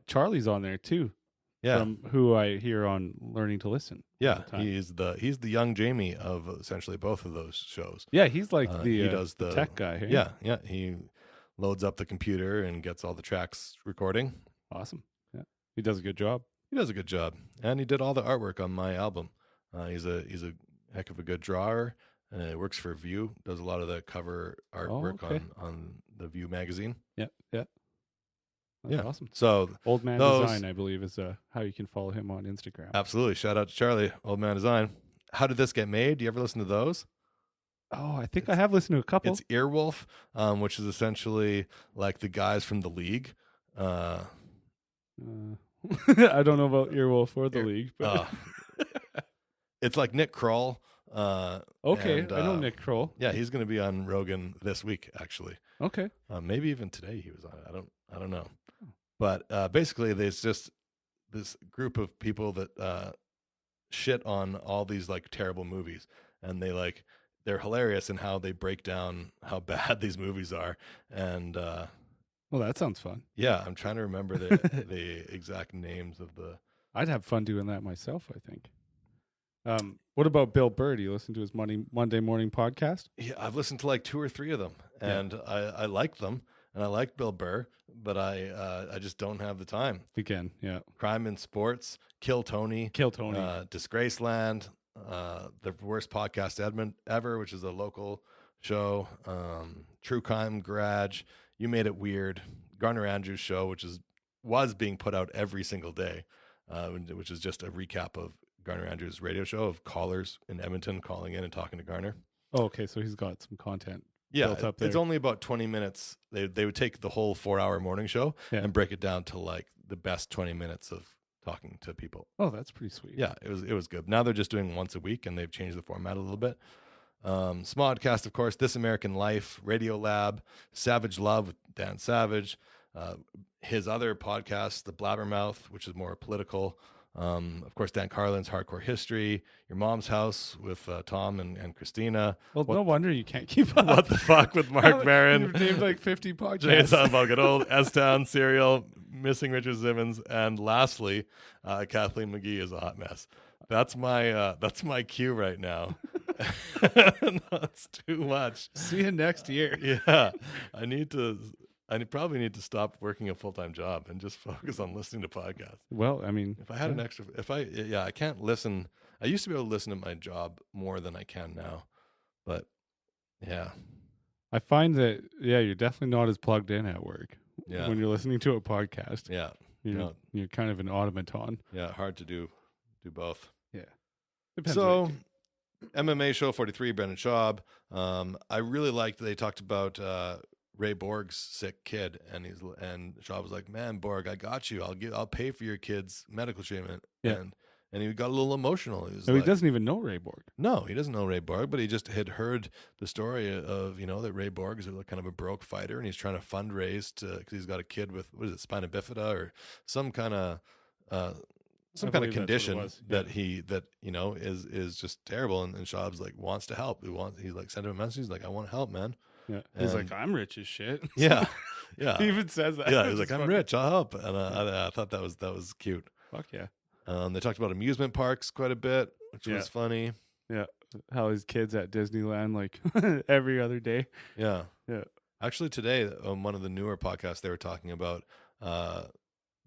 Charlie's on there too. Yeah. From who I hear on Learning to Listen. Yeah. He's the young Jamie of essentially both of those shows. Yeah. He's like he does the tech guy. Hey? Yeah. Yeah. He loads up the computer and gets all the tracks recording. Awesome. Yeah. He does a good job. He does a good job. And he did all the artwork on my album. He's a heck of a good drawer. Works for View, does a lot of the cover artwork on the View magazine. Yeah, yeah. That's awesome. So Old Man Design, I believe, is how you can follow him on Instagram. Absolutely. Shout out to Charlie, Old Man Design. How Did This Get Made? Do you ever listen to those? Oh, I think I have listened to a couple. It's Earwolf, which is essentially like the guys from the League. I don't know about Earwolf or the League, but it's like Nick Kroll. Okay, I know Nick Kroll. Yeah, he's going to be on Rogan this week, actually. Okay, maybe even today he was on it. I don't know. But basically, there's just this group of people that shit on all these like terrible movies, and they're hilarious in how they break down how bad these movies are. And well, that sounds fun. Yeah, I'm trying to remember the exact names of the. I'd have fun doing that myself, I think. What about Bill Burr? Do you listen to his Monday morning podcast? Yeah, I've listened to like 2 or 3 of them, and I like them, and I like Bill Burr, but I just don't have the time. Again, yeah. Crime in Sports, Kill Tony, Disgraceland, the worst podcast ever, which is a local show, True Crime Garage, You Made It Weird, Garner Andrews Show, which was being put out every single day, which is just a recap of Garner Andrews' radio show of callers in Edmonton calling in and talking to Garner. Oh, okay. So he's got some content. Yeah, built up there. It's only about 20 minutes. They would take the whole 4-hour morning show and break it down to like the best 20 minutes of talking to people. Oh, that's pretty sweet. Yeah, it was good. Now they're just doing once a week, and they've changed the format a little bit. Smodcast, of course, This American Life, Radio Lab, Savage Love with Dan Savage, his other podcast, The Blabbermouth, which is more political. Of course, Dan Carlin's Hardcore History, Your Mom's House with Tom and Christina. Well, no wonder you can't keep up. What the fuck with Mark Barron? You've named like 50 podcasts. James About Good Old, S-Town, Serial, Missing Richard Simmons, and lastly, Kathleen McGee is a hot mess. That's my cue right now. That's too much. See you next year. Yeah, I probably need to stop working a full-time job and just focus on listening to podcasts. Well, I mean, if I had an extra, I can't listen. I used to be able to listen to my job more than I can now, but yeah. I find that, you're definitely not as plugged in at work when you're listening to a podcast. Yeah. You're kind of an automaton. Yeah. Hard to do both. Yeah. Depends. So MMA Show 43, Brendan Schaub. I really liked that they talked about, Ray Borg's sick kid, and Shaw was like, "Man, Borg, I got you. I'll pay for your kid's medical treatment." Yeah. And he got a little emotional. He doesn't even know Ray Borg. No, he doesn't know Ray Borg, but he just had heard the story of that Ray Borg is kind of a broke fighter, and he's trying to fundraise because he's got a kid with spina bifida or some kind of condition that is just terrible. And Schaub's like wants to help. He's like sent him a message. He's like, "I want to help, man." Yeah, he's like, "I'm rich as shit." Yeah. He even says that. Yeah, he's like, "I'm rich, I'll help," and I thought that was cute. Fuck yeah. They talked about amusement parks quite a bit, which was funny. Yeah, how his kids at Disneyland like every other day. Yeah. Actually, today on one of the newer podcasts, they were talking about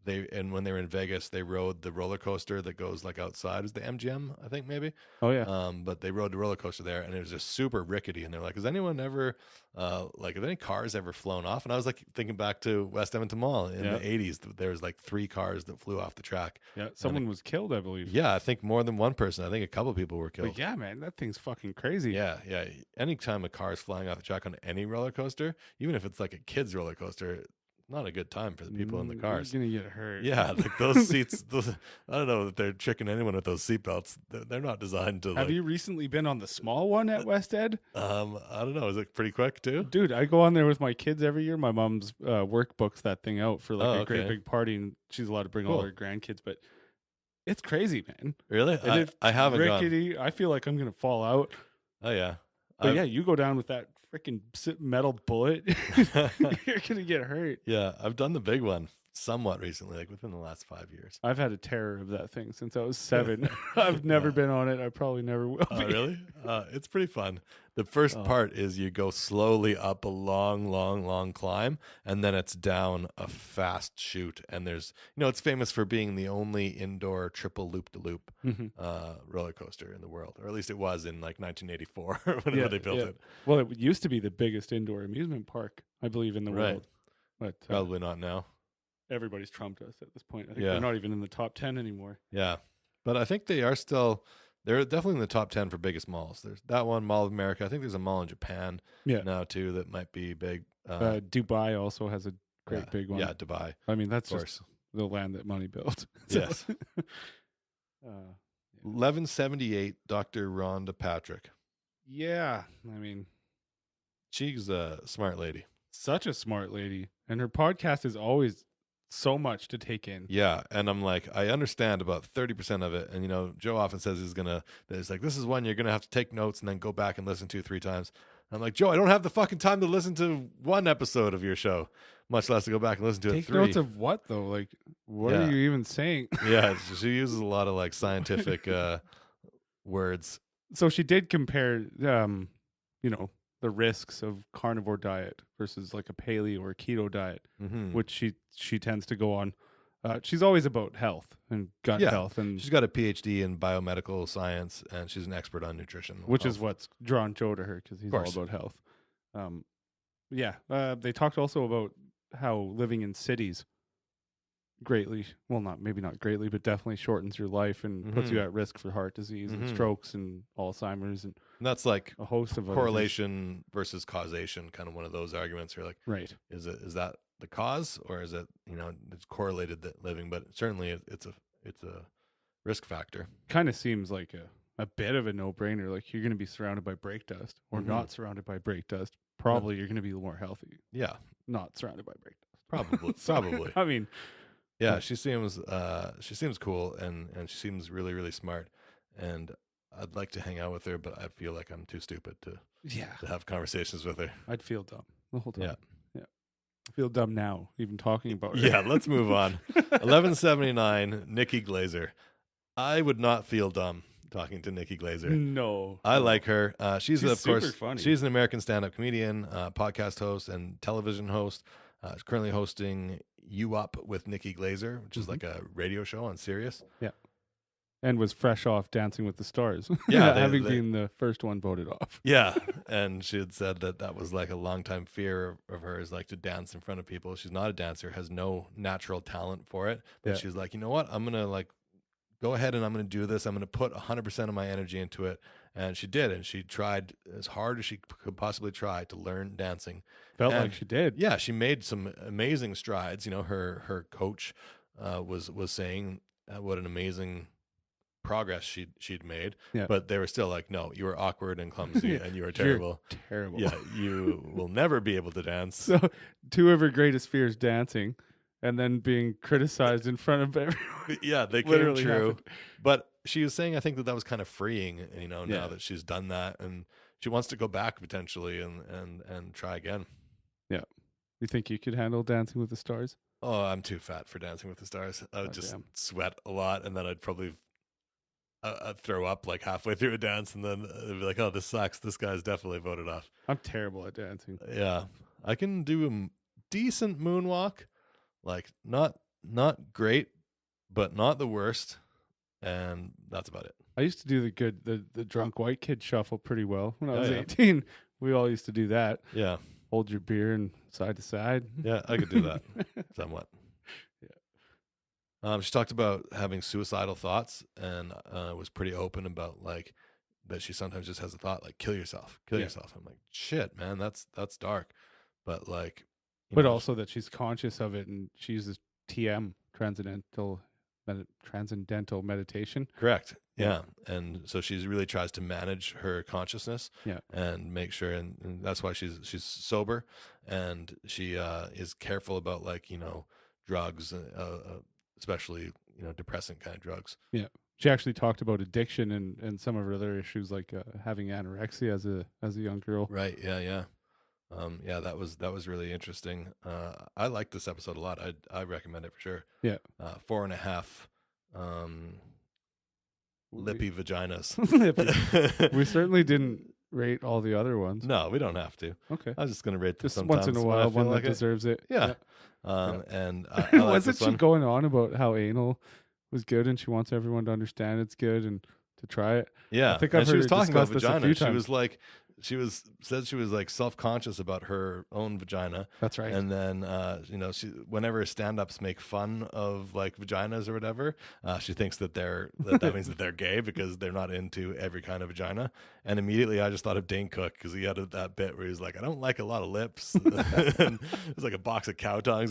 when they were in Vegas, they rode the roller coaster that goes like outside. Is the MGM, I think maybe. Oh yeah. But they rode the roller coaster there, and it was just super rickety. And they're like, "Has anyone ever, like, have any cars ever flown off?" And I was like thinking back to West Edmonton Mall in the '80s. There was like 3 cars that flew off the track. Yeah, someone was killed, I believe. Yeah, I think more than one person. I think a couple people were killed. But yeah, man, that thing's fucking crazy. Yeah. Anytime a car is flying off the track on any roller coaster, even if it's like a kid's roller coaster, not a good time for the people in the cars. You're gonna get hurt. Yeah, like those seats. I don't know that they're tricking anyone with those seatbelts. They're not designed to. Have you recently been on the small one at West Ed? I don't know. Is it pretty quick too? Dude, I go on there with my kids every year. My mom's work books that thing out for like a great big party, and she's allowed to bring all her grandkids. But it's crazy, man. Really? I haven't rickety. gone. I feel like I'm gonna fall out. Oh yeah. But yeah, you go down with that freaking metal bullet, you're gonna get hurt. Yeah, I've done the big one somewhat recently, like within the last 5 years. I've had a terror of that thing since I was 7. I've never been on it. I probably never will be. Really? It's pretty fun. The first part is you go slowly up a long climb, and then it's down a fast chute. And there's, it's famous for being the only indoor triple loop-de-loop roller coaster in the world, or at least it was in like 1984 whenever they built it. Well, it used to be the biggest indoor amusement park, I believe, in the world. But probably not now. Everybody's trumped us at this point. I think they're not even in the top 10 anymore. Yeah, but I think they are still. They're definitely in the top 10 for biggest malls. There's that one, Mall of America. I think there's a mall in Japan now too that might be big. Dubai also has a great big one. Yeah, Dubai. I mean, that's just the land that money built. Yes. 1178, Dr. Rhonda Patrick. Yeah, I mean, she's a smart lady. Such a smart lady, and her podcast is always so much to take in. Yeah, and I'm like, I understand about 30% of it, and Joe often says it's like, this is one you're gonna have to take notes and then go back and listen to 3 times. I'm like, Joe, I don't have the fucking time to listen to 1 episode of your show, much less to go back and listen to it 3. Take notes of what though? Like, what are you even saying? Yeah, she uses a lot of like scientific words. So she did compare, the risks of carnivore diet versus like a paleo or keto diet, which she tends to go on. She's always about health and gut health, and she's got a PhD in biomedical science, and she's an expert on nutrition, which is what's drawn Joe to her because he's all about health. They talked also about how living in cities maybe not greatly, but definitely shortens your life and puts you at risk for heart disease and strokes and Alzheimer's, and that's like a host of correlation versus causation, kind of one of those arguments. You're like, right? Is that the cause, or is it it's correlated that living? But certainly it's a risk factor. Kind of seems like a bit of a no brainer. Like, you're going to be surrounded by brake dust or not surrounded by brake dust. Probably you're going to be more healthy. Yeah, not surrounded by brake dust. Probably. I mean. Yeah, she seems cool, and she seems really, really smart, and I'd like to hang out with her, but I feel like I'm too stupid to have conversations with her. I'd feel dumb the whole time. Yeah. I feel dumb now, even talking about her. Yeah, let's move on. 1179, Nikki Glazer. I would not feel dumb talking to Nikki Glazer. No. I like her. She's of course super funny. She's an American stand-up comedian, podcast host, and television host. She's currently hosting You Up with Nikki Glazer, which is like a radio show on Sirius. Yeah. And was fresh off Dancing with the Stars. Yeah. Having been the first one voted off. Yeah. And she had said that was like a longtime fear of hers, like to dance in front of people. She's not a dancer, has no natural talent for it. But she's like, you know what? I'm going to like go ahead and I'm going to do this. I'm going to put 100% of my energy into it. And she did. And she tried as hard as she could possibly try to learn dancing. Felt like she did. Yeah. She made some amazing strides. Her coach was saying what an amazing progress she'd made. Yeah. But they were still like, no, you were awkward and clumsy and you were terrible. You're terrible. Yeah. You will never be able to dance. So 2 of her greatest fears, dancing and then being criticized in front of everyone. Yeah, they came true. Happened. But she was saying, I think that was kind of freeing, now that she's done that, and she wants to go back potentially and try again. Yeah. You think you could handle Dancing with the Stars? Oh, I'm too fat for Dancing with the Stars. I would sweat a lot, and then I'd probably I'd throw up like halfway through a dance, and then it'd be like, oh, this sucks. This guy's definitely voted off. I'm terrible at dancing. Yeah. I can do a decent moonwalk. Like, not not great, but not the worst, and that's about it. I used to do the drunk white kid shuffle pretty well when I was yeah. 18. We all used to do that. Yeah, Hold your beer and side to side. yeah, I could do that somewhat. She talked about having suicidal thoughts, and was pretty open about like that she sometimes just has a thought like kill yourself. I'm like, shit, man, that's dark, but like, but also that she's conscious of it, and she uses TM, transcendental meditation. Correct. Yeah. And so she really tries to manage her consciousness. Yeah. And make sure, and that's why she's sober, and she is careful about like, drugs, especially, depressant kind of drugs. Yeah. She actually talked about addiction and some of her other issues, like having anorexia as a young girl. Right. Yeah. Yeah. Yeah, that was really interesting. I like this episode a lot. I recommend it for sure. Yeah. 4.5 lippy vaginas. Lippy. We certainly didn't rate all the other ones. No, we don't have to. Okay. I was just gonna rate them Just sometimes once in a while, when I one feel that deserves it. Yeah. Yeah. And I like Wasn't this she one. going on about how anal was good and she wants everyone to understand it's good and to try it? Yeah, I think and I've she heard was her talking about discuss this a vagina. few She was times. like, said she was like self-conscious about her own vagina. That's right. And then, whenever stand-ups make fun of like vaginas or whatever, she thinks that that means that they're gay because they're not into every kind of vagina. And immediately I just thought of Dane Cook because he had that bit where he's like, I don't like a lot of lips. And it's like a box of cow tongues.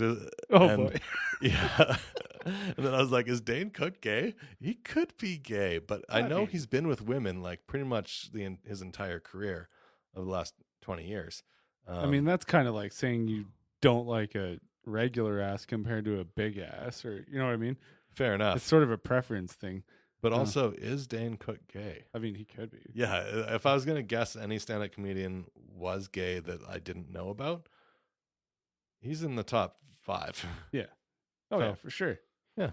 Boy. Yeah. And then I was like, is Dane Cook gay? He could be gay, but I know he's been with women like pretty much his entire career of the last 20 years. I mean, that's kind of like saying you don't like a regular ass compared to a big ass, or you know what I mean? Fair enough. It's sort of a preference thing. But also, is Dane Cook gay? I mean, he could be. Yeah. If I was going to guess any stand-up comedian was gay that I didn't know about, he's in the top 5. Yeah. Oh, So, yeah, for sure. Yeah.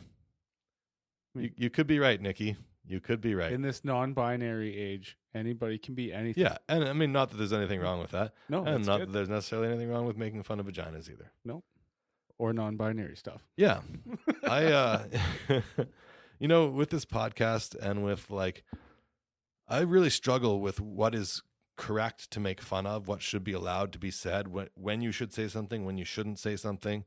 I mean, You could be right, Nikki. You could be right. in this non-binary age, anybody can be anything. Yeah. And I mean, not that there's anything wrong with that. No, And that's not good. that there's necessarily anything wrong with making fun of vaginas either. No. Or non-binary stuff. Yeah. I, with this podcast and with like, I really struggle with what is correct to make fun of, what should be allowed to be said, when you should say something, when you shouldn't say something,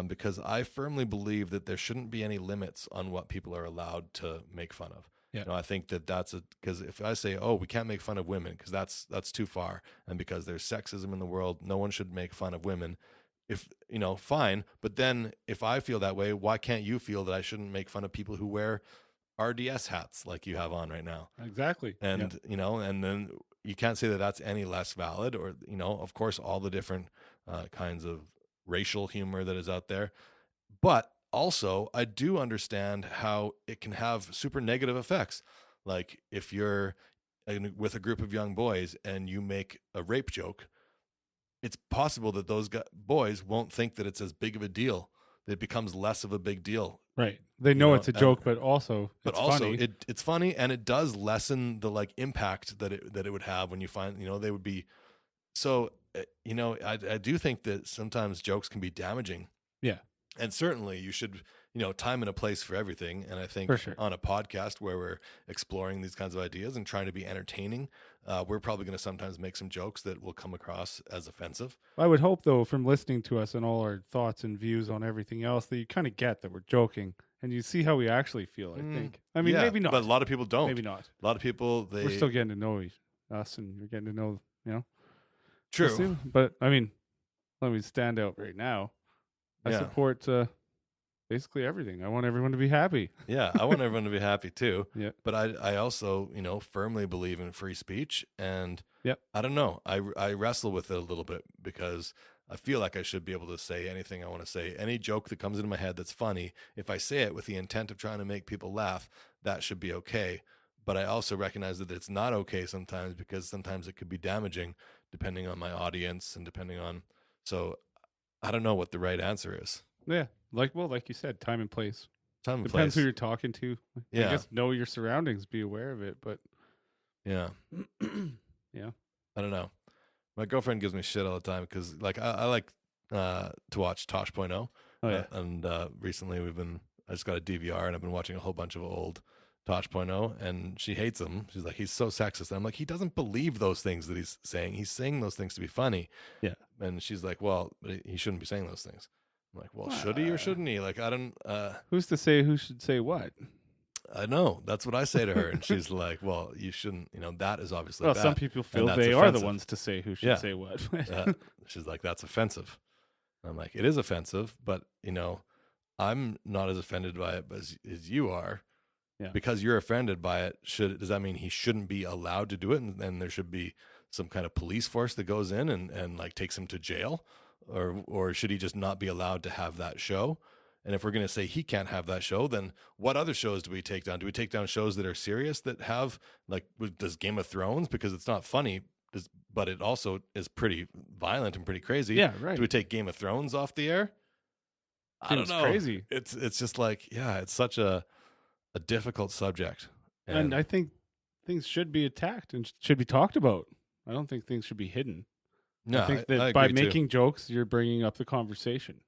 because I firmly believe that there shouldn't be any limits on what people are allowed to make fun of. Yeah. I think because if I say, oh, we can't make fun of women because that's too far, and because there's sexism in the world, no one should make fun of women. If fine, but then if I feel that way, why can't you feel that I shouldn't make fun of people who wear RDS hats like you have on right now? Exactly. And and then you can't say that that's any less valid, or of course all the different kinds of racial humor that is out there. But also I do understand how it can have super negative effects. Like if you're with a group of young boys and you make a rape joke, it's possible that those boys won't think that it's as big of a deal. It becomes less of a big deal. Right. They know it's a joke, but also funny. Funny. It's funny, and it does lessen the like impact that it would have when you find they would be. So I do think that sometimes jokes can be damaging. Yeah. And certainly you should time and a place for everything. And I think For sure. on a podcast where we're exploring these kinds of ideas and trying to be entertaining, we're probably going to sometimes make some jokes that will come across as offensive. I would hope, though, from listening to us and all our thoughts and views on everything else, that you kind of get that we're joking and you see how we actually feel, I think. I mean, yeah, maybe not. But a lot of people don't. Maybe not. A lot of people, We're still getting to know us, and you're getting to know, True. We'll see. But, I mean, let me stand out right now. I support basically everything. I want everyone to be happy. Yeah, I want everyone to be happy too. Yeah. But I also, firmly believe in free speech, and Yep. I don't know. I wrestle with it a little bit because I feel like I should be able to say anything I want to say. Any joke that comes into my head that's funny, if I say it with the intent of trying to make people laugh, that should be okay. But I also recognize that it's not okay sometimes, because sometimes it could be damaging depending on my audience and so I don't know what the right answer is. Yeah. Like you said, time and place. Time and Depends place. who you're talking to. Yeah. I guess know your surroundings, be aware of it, but Yeah. yeah. I don't know. My girlfriend gives me shit all the time because, like, I like to watch Tosh.0, Oh yeah. And recently I just got a DVR and I've been watching a whole bunch of old Tosh.0, and she hates him. She's like, he's so sexist. And I'm like, he doesn't believe those things that he's saying. He's saying those things to be funny. Yeah. And she's like, well, he shouldn't be saying those things. I'm like, well, should he or shouldn't he? Like, I don't. Who's to say who should say what? I know. That's what I say to her. And she's like, well, you shouldn't, that is obviously Well, bad. some people feel And they that's are the offensive. ones to say who should say what. She's like, that's offensive. I'm like, it is offensive, but, I'm not as offended by it as you are. Yeah. Because you're offended by it, does that mean he shouldn't be allowed to do it? And there should be some kind of police force that goes in and like takes him to jail? Or should he just not be allowed to have that show? And if we're going to say he can't have that show, then what other shows do we take down? Do we take down shows that are serious, that have, like, does Game of Thrones, because it's not funny, but it also is pretty violent and pretty crazy. Yeah, right. Do we take Game of Thrones off the air? I don't know. Crazy. It's just like, it's such a difficult subject. And I think things should be attacked and should be talked about. I don't think things should be hidden. No, I think that I by agree too. making jokes, you're bringing up the conversation,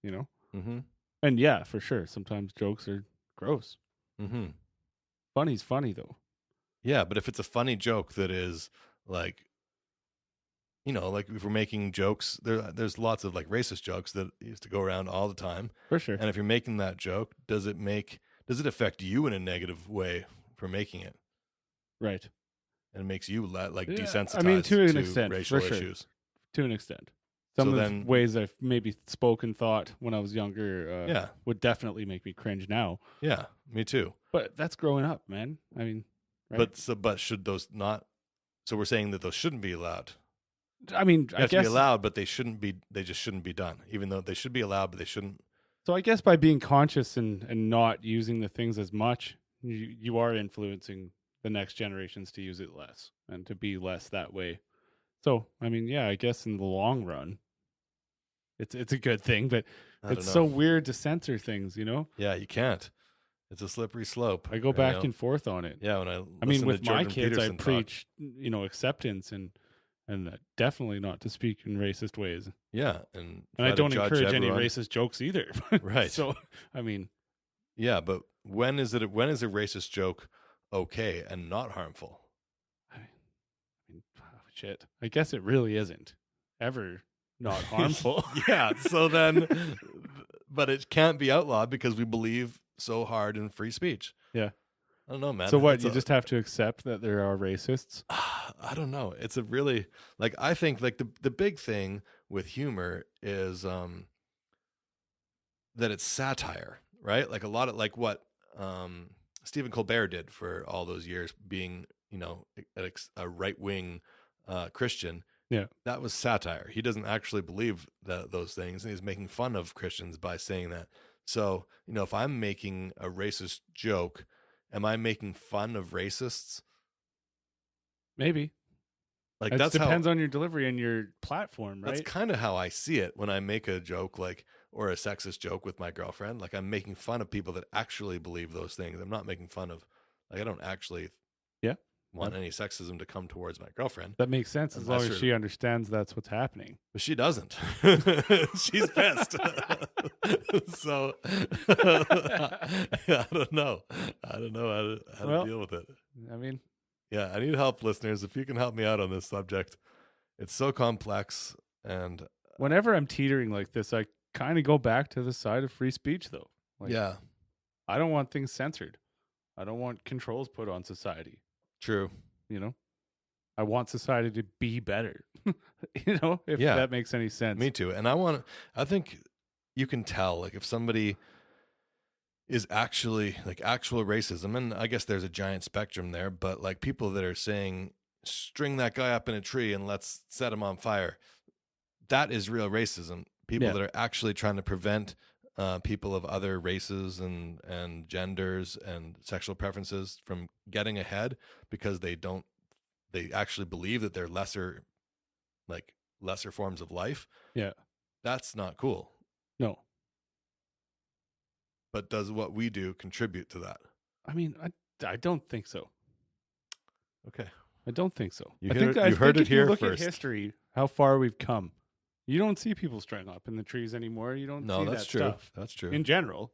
Mm-hmm. And yeah, for sure, sometimes jokes are gross. Mm-hmm. Funny's funny, though. Yeah, but if it's a funny joke that is like, like if we're making jokes, there's lots of like racist jokes that used to go around all the time. For sure. And if you're making that joke, does it affect you in a negative way for making it? Right. And it makes you Yeah, desensitized I mean, to an to extent, racial for sure. issues. To an extent. Some So of then- the ways I've maybe spoken, thought when I was younger would definitely make me cringe now. Yeah, me too. But that's growing up, man. I mean, right? But should those not? So we're saying that those shouldn't be allowed. I mean, They I have to guess be allowed, but they shouldn't be. They just shouldn't be done. Even though they should be allowed, but they shouldn't. so. I guess by being conscious and not using the things as much, you are influencing the next generations to use it less and to be less that way. So I mean, yeah, I guess in the long run, it's a good thing, but it's so weird to censor things, Yeah, you can't. It's a slippery slope. I go back and forth on it. Yeah, when I mean, listen with to my Jordan kids, Peterson I talk. preach, acceptance and definitely not to speak in racist ways. Yeah, and And I try to don't judge encourage any everyone. racist jokes either. Right. So, I mean, Yeah, but when is a racist joke okay and not harmful? shit. I guess it really isn't ever not harmful. Yeah, so then, but it can't be outlawed because we believe so hard in free speech. Yeah. I don't know, man. So what? It's You just have to accept that there are racists. I don't know. It's a really I think the big thing with humor is that it's satire, right? Like a lot of what Stephen Colbert did for all those years, being a right wing Christian. Yeah, that was satire. He doesn't actually believe those things, and he's making fun of Christians by saying that. So if I'm making a racist joke, am I making fun of racists? maybe. Like It that's depends how, on your delivery and your platform, right? That's kind of how I see it when I make a joke or a sexist joke with my girlfriend. Like I'm making fun of people that actually believe those things. I'm not making fun of I don't actually want any sexism to come towards my girlfriend. That makes sense as long Unless as she understands that's what's happening. But she doesn't. She's pissed. So I don't know. I don't know how to deal with it. I mean, Yeah, I need help, listeners. If you can help me out on this subject, it's so complex. And whenever I'm teetering like this, I kind of go back to the side of free speech, though. yeah, I don't want things censored. I don't want controls put on society. true. I want society to be better. If Yeah. that makes any sense. Me too. And I think you can tell, if somebody is actually actual racism, and I guess there's a giant spectrum there, but people that are saying, string that guy up in a tree and let's set him on fire, that is real racism. People Yeah. that are actually trying to prevent people of other races and genders and sexual preferences from getting ahead because they actually believe that they're lesser forms of life. Yeah. That's not cool. No. But does what we do contribute to that? I mean, I don't think so. Okay. I don't think so. You I heard think it here if you look first. at history, how far we've come You don't see people strung up in the trees anymore. You don't see that's that true. stuff. That's true. In general.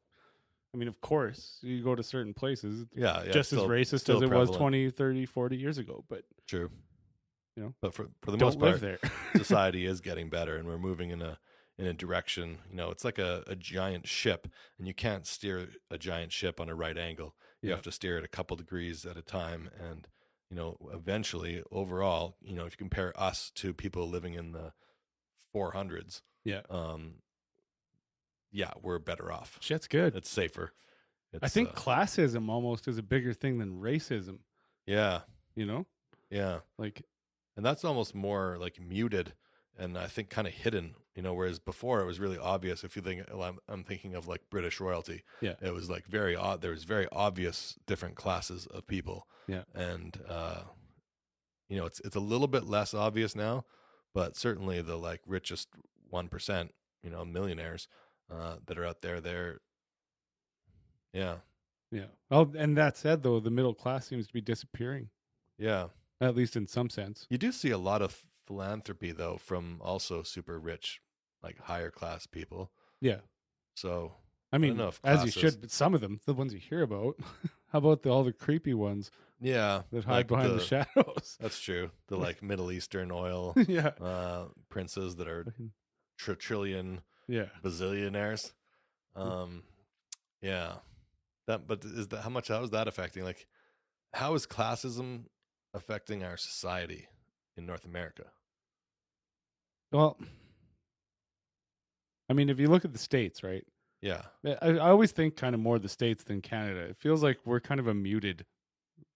I mean, of course, you go to certain places. Yeah, just still, as racist still as it prevalent. was 20, 30, 40 years ago. But, True. But for the don't most live part, there. society is getting better, and we're moving in a direction. It's like a giant ship, and you can't steer a giant ship on a right angle. You have to steer it a couple degrees at a time, and eventually, overall, if you compare us to people living in the 400s, we're better off. Shit's good. It's safer. I think classism almost is a bigger thing than racism. Yeah. Yeah. And that's almost more like muted and I think kind of hidden, whereas before it was really obvious. If you think, I'm thinking of like British royalty. Yeah. It was like very odd. There was very obvious different classes of people. Yeah. And, it's a little bit less obvious now, but certainly the like richest 1%, millionaires that are out there, yeah. Well, and that said, though, the middle class seems to be disappearing. Yeah. At least in some sense. You do see a lot of philanthropy, though, from also super rich, like higher class people. Yeah. So, I mean, as you should, but some of them, the ones you hear about, how about all the creepy ones? Yeah. That hide behind the shadows. That's true. The like Middle Eastern oil princes that are trillion bazillionaires. Yeah. But how is that affecting? Like, how is classism affecting our society in North America? Well, I mean, if you look at the States, right? Yeah. I always think kind of more the States than Canada. It feels like we're kind of a muted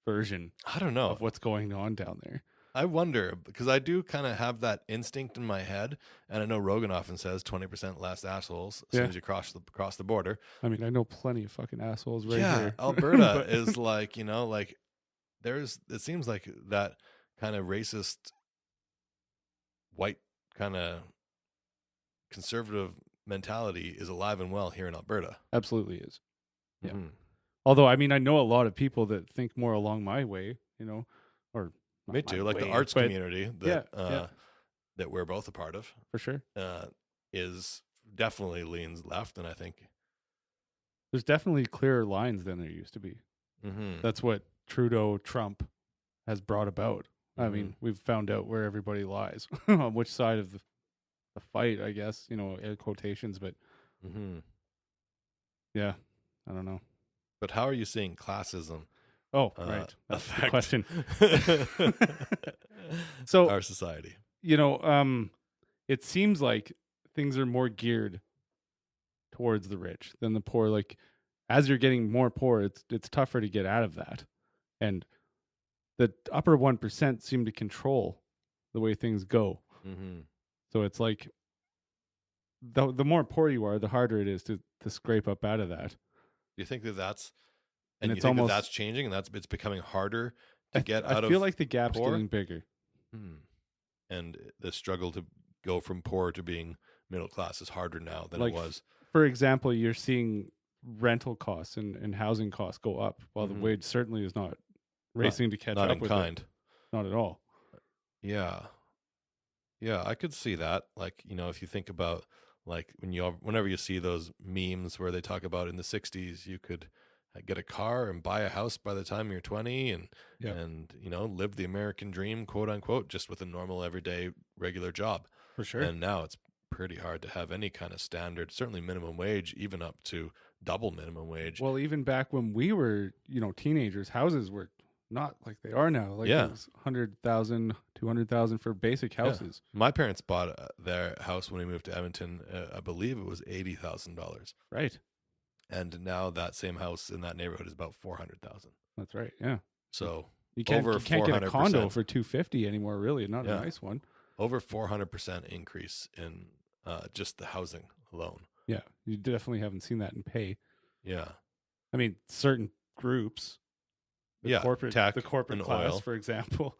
version. I don't know of what's going on down there. I wonder, because I do kind of have that instinct in my head, and I know Rogan often says 20% less assholes as soon as you cross the border. I mean, I know plenty of fucking assholes right here. Alberta is like, like it seems like that kind of racist, white kind of conservative mentality is alive and well here in Alberta. Absolutely is. Yeah. Mm-hmm. Although, I mean, I know a lot of people that think more along my way, or me too, like the arts community that we're both a part of, for sure, is definitely leans left, and I think there's definitely clearer lines than there used to be. Mm-hmm. That's what Trump has brought about. Mm-hmm. I mean, we've found out where everybody lies on which side of the fight, I guess, air quotations, but yeah, I don't know. But how are you seeing classism? Oh, right. That's the question. So our society, it seems like things are more geared towards the rich than the poor. Like, as you're getting more poor, it's tougher to get out of that. And the upper 1% seem to control the way things go. Mm-hmm. So it's like the more poor you are, the harder it is to scrape up out of that. Do you think that's... And you think that's changing, and it's becoming harder to get out of. I feel like the gap's getting bigger. And the struggle to go from poor to being middle class is harder now than it was. For example, you're seeing rental costs and housing costs go up, while the wage certainly is not racing to catch up with it. Not at all. Yeah. Yeah, I could see that. Like, if you think about, like, whenever you see those memes where they talk about in the 60s, you could get a car and buy a house by the time you're 20 and live the American dream, quote unquote, just with a normal everyday regular job. For sure. And now it's pretty hard to have any kind of standard, certainly minimum wage, even up to double minimum wage. Well, even back when we were, teenagers, houses were not like they are now. Like it was 100,000, 200,000 for basic houses. Yeah. My parents bought their house when we moved to Edmonton. I believe it was $80,000. Right. And now that same house in that neighborhood is about 400,000. That's right. Yeah. So you can't get a condo for $250 anymore. Really, not a nice one. Over 400% increase in just the housing alone. Yeah, you definitely haven't seen that in pay. Yeah. I mean, certain groups. The corporate class, oil, for example,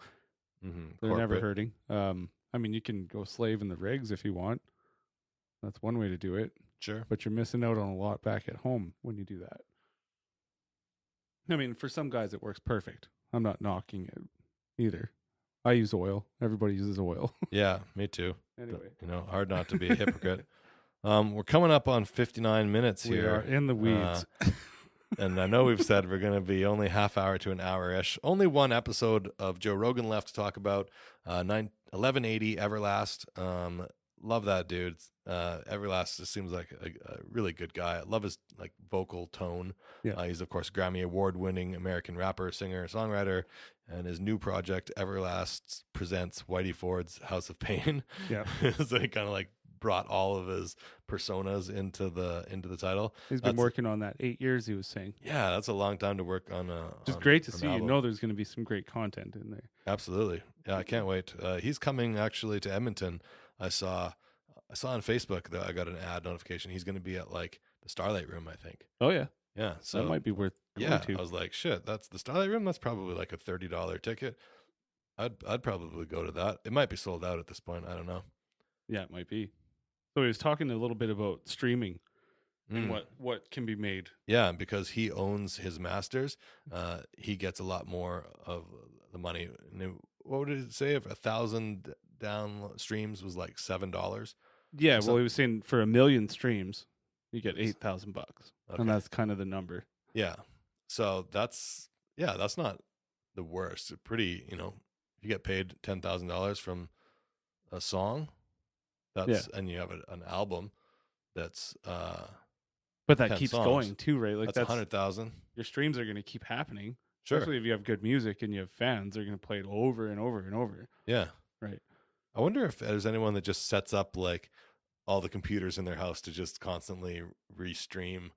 they're never hurting. I mean, you can go slave in the rigs if you want. That's one way to do it. Sure. But you're missing out on a lot back at home when you do that. I mean, for some guys, it works perfect. I'm not knocking it either. I use oil. Everybody uses oil. Yeah, me too. Anyway, hard not to be a hypocrite. We're coming up on 59 minutes we here. are in the weeds. And I know we've said we're going to be only half hour to an hour-ish. Only one episode of Joe Rogan left to talk about. 1180 Everlast. Love that dude. Everlast just seems like a really good guy. I love his like vocal tone. Yeah. He's of course Grammy award-winning American rapper, singer, songwriter, and his new project Everlast presents Whitey Ford's House of Pain. Yeah. So he kind of like brought all of his personas into the title. He's been working on that 8 years, he was saying. Yeah, that's a long time to work on a. Just great to an see. album. There's going to be some great content in there. Absolutely. Yeah, I can't wait. He's coming actually to Edmonton. I saw on Facebook that I got an ad notification. He's going to be at like the Starlight Room, I think. Oh yeah, Yeah, so that might be worth going to. I was like, shit, that's the Starlight Room. That's probably like a $30 ticket. I'd probably go to that. It might be sold out at this point. I don't know. Yeah, it might be. So he was talking a little bit about streaming and what can be made. Yeah, because he owns his masters, he gets a lot more of the money. What did it say? If 1,000 down streams was like $7. Yeah, well, he was saying for 1 million streams, you get $8,000, and that's kind of the number. Yeah, so that's not the worst. Pretty, you get paid $10,000 from a song. And you have an album that's but that keeps going too, right? Like that's 100,000. Your streams are going to keep happening, sure. Especially if you have good music and you have fans. They're going to play it over and over and over. Yeah, right. I wonder if there's anyone that just sets up like all the computers in their house to just constantly restream.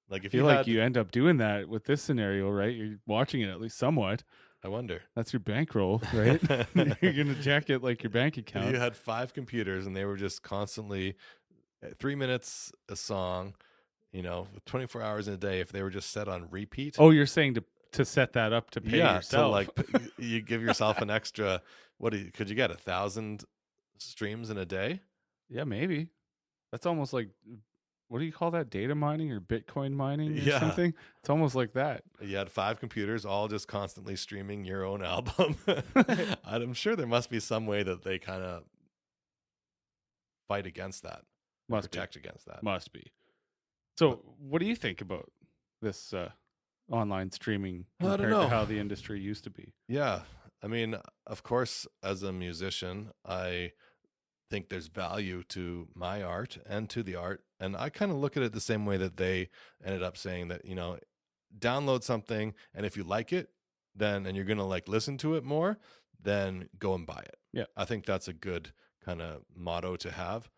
Like if you end up doing that with this scenario, right? You're watching it at least somewhat. I wonder. That's your bankroll, right? You're going to jack it like your bank account. You had 5 computers and they were just constantly 3 minutes a song, 24 hours in a day. If they were just set on repeat. Oh, you're saying to set that up to pay yourself. To like you give yourself an extra, could you get 1,000 streams in a day? Yeah, maybe. That's almost like, what do you call that? Data mining or Bitcoin mining or something? It's almost like that. You had 5 computers all just constantly streaming your own album. I'm sure there must be some way that they kind of fight against that. Protect against that. Must be. So what do you think about this online streaming compared to how the industry used to be? Yeah. I mean, of course, as a musician, I think there's value to my art and to the art. And I kind of look at it the same way that they ended up saying that, download something. And if you like it, and you're going to like listen to it more, then go and buy it. Yeah. I think that's a good kind of motto to have.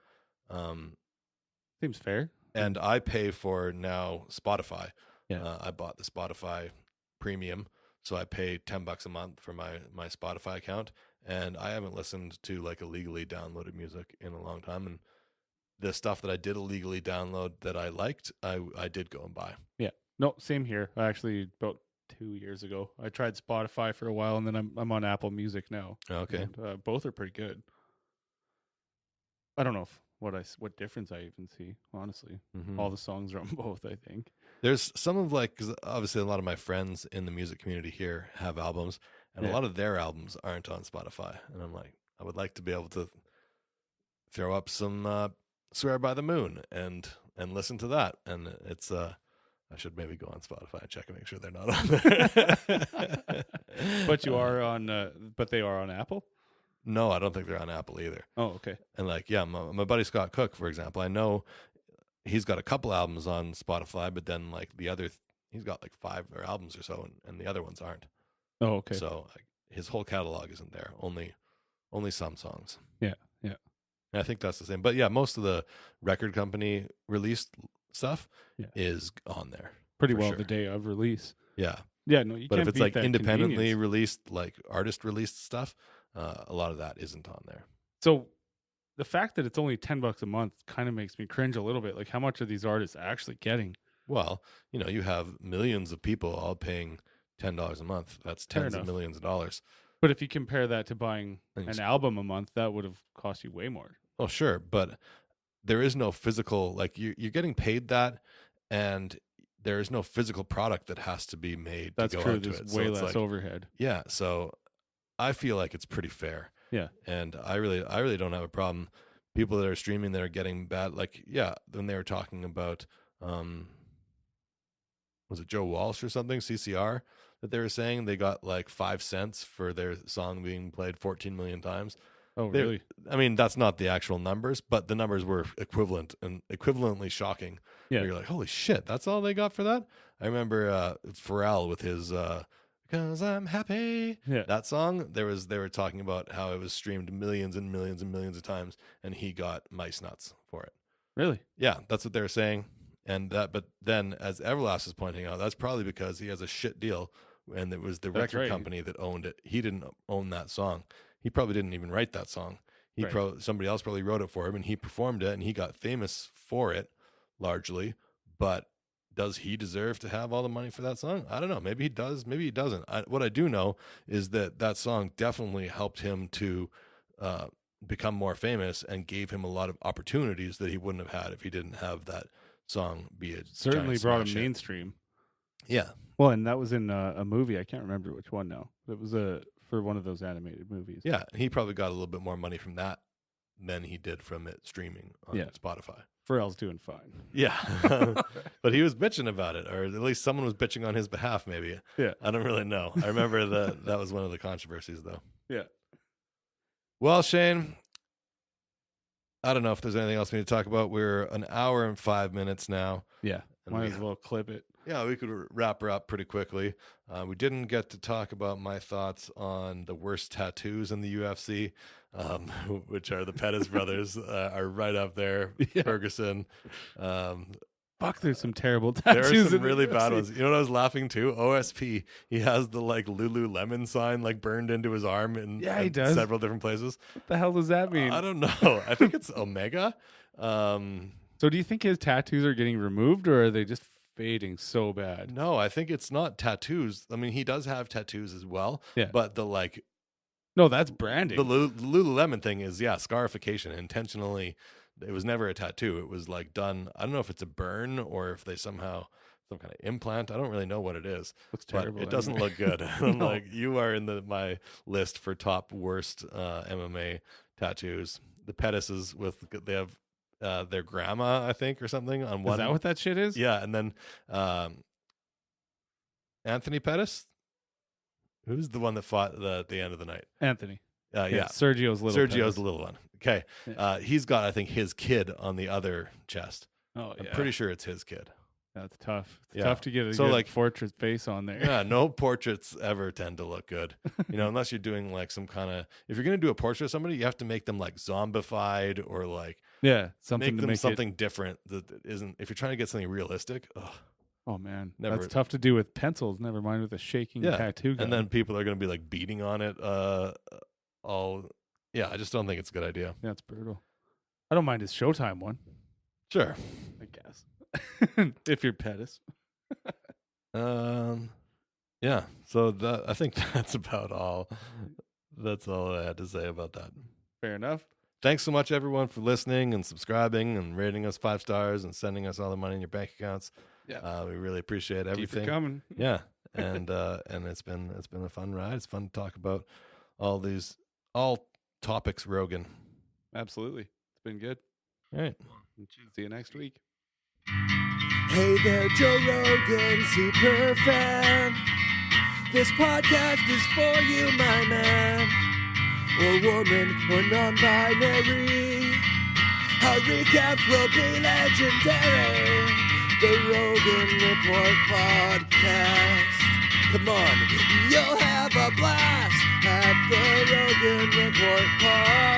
Seems fair. And I pay for now Spotify. Yeah. I bought the Spotify premium. So I pay $10 a month for my Spotify account. And I haven't listened to like illegally downloaded music in a long time. And the stuff that I did illegally download that I liked, I did go and buy. Yeah. No, same here. Actually, about 2 years ago, I tried Spotify for a while, and then I'm on Apple Music now. Okay. And, both are pretty good. I don't know what difference I even see, honestly. Mm-hmm. All the songs are on both, I think. There's some of because obviously a lot of my friends in the music community here have albums, and a lot of their albums aren't on Spotify. And I'm like, I would like to be able to throw up some Swear by the Moon and listen to that. And it's I should maybe go on Spotify and check and make sure they're not on there. But you are on, but they are on Apple? No, I don't think they're on Apple either. Oh, okay. And like, yeah, my buddy Scott Cook, for example, I know he's got a couple albums on Spotify, but then like he's got like 5 albums or so, and the other ones aren't. Oh, okay. So his whole catalog isn't there. Only some songs. Yeah. And I think that's the same. But yeah, most of the record company released stuff is on there. Pretty well sure. The day of release. Yeah. Yeah, no, you but can't if it's beat like that independently convenience. released, like artist released stuff, a lot of that isn't on there. So the fact that it's only $10 a month kind of makes me cringe a little bit. Like, how much are these artists actually getting? Well, you have millions of people all paying $10 a month. That's tens of millions of dollars. But if you compare that to buying an album a month, that would have cost you way more. Oh, sure. But there is no physical, like you're getting paid that, and there is no physical product that has to be made. That's to go true. out There's to it. way So it's less overhead. Yeah. So I feel like it's pretty fair. Yeah. And I really don't have a problem. People that are streaming that are getting bad, like, yeah, when they were talking about, was it Joe Walsh or something, CCR, that they were saying they got like 5 cents for their song being played 14 million times. Oh, really? I mean, that's not the actual numbers, but the numbers were equivalent and equivalently shocking. Yeah. You're like, holy shit, that's all they got for that? I remember Pharrell with his Because I'm Happy. Yeah. That song, they were talking about how it was streamed millions and millions and millions of times, and he got mice nuts for it. Really? Yeah, that's what they were saying. But then, as Everlast is pointing out, that's probably because he has a shit deal, and it was the record company that owned it. He didn't own that song. He probably didn't even write that song. Somebody else probably wrote it for him, and he performed it, and he got famous for it, largely. But does he deserve to have all the money for that song? I don't know. Maybe he does. Maybe he doesn't. What I do know is that song definitely helped him to become more famous and gave him a lot of opportunities that he wouldn't have had if he didn't have that song be a certainly brought him hit. mainstream. Yeah. Well, and that was in a movie. I can't remember which one now. It was for one of those animated movies. Yeah, he probably got a little bit more money from that than he did from it streaming on Spotify. Pharrell's doing fine. Yeah. But he was bitching about it, or at least someone was bitching on his behalf, maybe. Yeah. I don't really know. I remember that was one of the controversies, though. Yeah. Well, Shane, I don't know if there's anything else we need to talk about. We're an hour and 5 minutes now. Yeah. Might as well clip it. Yeah, we could wrap her up pretty quickly. We didn't get to talk about my thoughts on the worst tattoos in the UFC, which are the Pettis brothers, are right up there. Yeah. Ferguson. Fuck, there's some terrible tattoos. There are some in really the bad UFC. ones. You know what I was laughing too? OSP. He has the like Lululemon sign like burned into his arm in he does. several different places. What the hell does that mean? I don't know. I think it's Omega. So do you think his tattoos are getting removed, or are they just fading so bad? No, I think it's not tattoos. I mean, he does have tattoos as well. Yeah. But the like No, that's branding. the Lululemon thing is scarification intentionally. It was never a tattoo. It was like done. I don't know if it's a burn or if they somehow some kind of implant. I don't really know what it is. Looks But terrible. it doesn't look good. I'm like, you are in my list for top worst MMA tattoos. The Pettis they have their grandma, I think, or something on one. Is that what that shit is? Yeah, and then Anthony Pettis, who's the one that fought at the end of the night? Anthony. Yeah. Sergio's little. Sergio's the little one. Okay. Yeah. He's got, I think, his kid on the other chest. Oh, yeah. I'm pretty sure it's his kid. That's tough. It's Yeah. tough to get a So, good like, portrait face on there. Yeah, no portraits ever tend to look good. Unless you're doing like some kind of, if you're going to do a portrait of somebody, you have to make them like zombified or like Yeah, something make to them make something different that isn't, if you're trying to get something realistic. Ugh. Oh man, Never- that's tough to do with pencils. Never mind with a shaking tattoo gun. And then people are going to be like beating on it. I just don't think it's a good idea. yeah, it's brutal. I don't mind his Showtime one, Sure. I guess. If you're Pettis. Yeah. So I think that's about all. That's all I had to say about that. Fair enough. Thanks so much, everyone, for listening and subscribing and rating us 5 stars and sending us all the money in your bank accounts. Yeah. We really appreciate everything. Keep it coming. Yeah. And it's been a fun ride. It's fun to talk about all topics, Rogan. Absolutely. It's been good. All right. See you next week. Hey there, Joe Rogan, super fan. This podcast is for you, my man. Or woman, or non-binary. Our recaps will be legendary. The Rogan Report Podcast. Come on, you'll have a blast at the Rogan Report Podcast.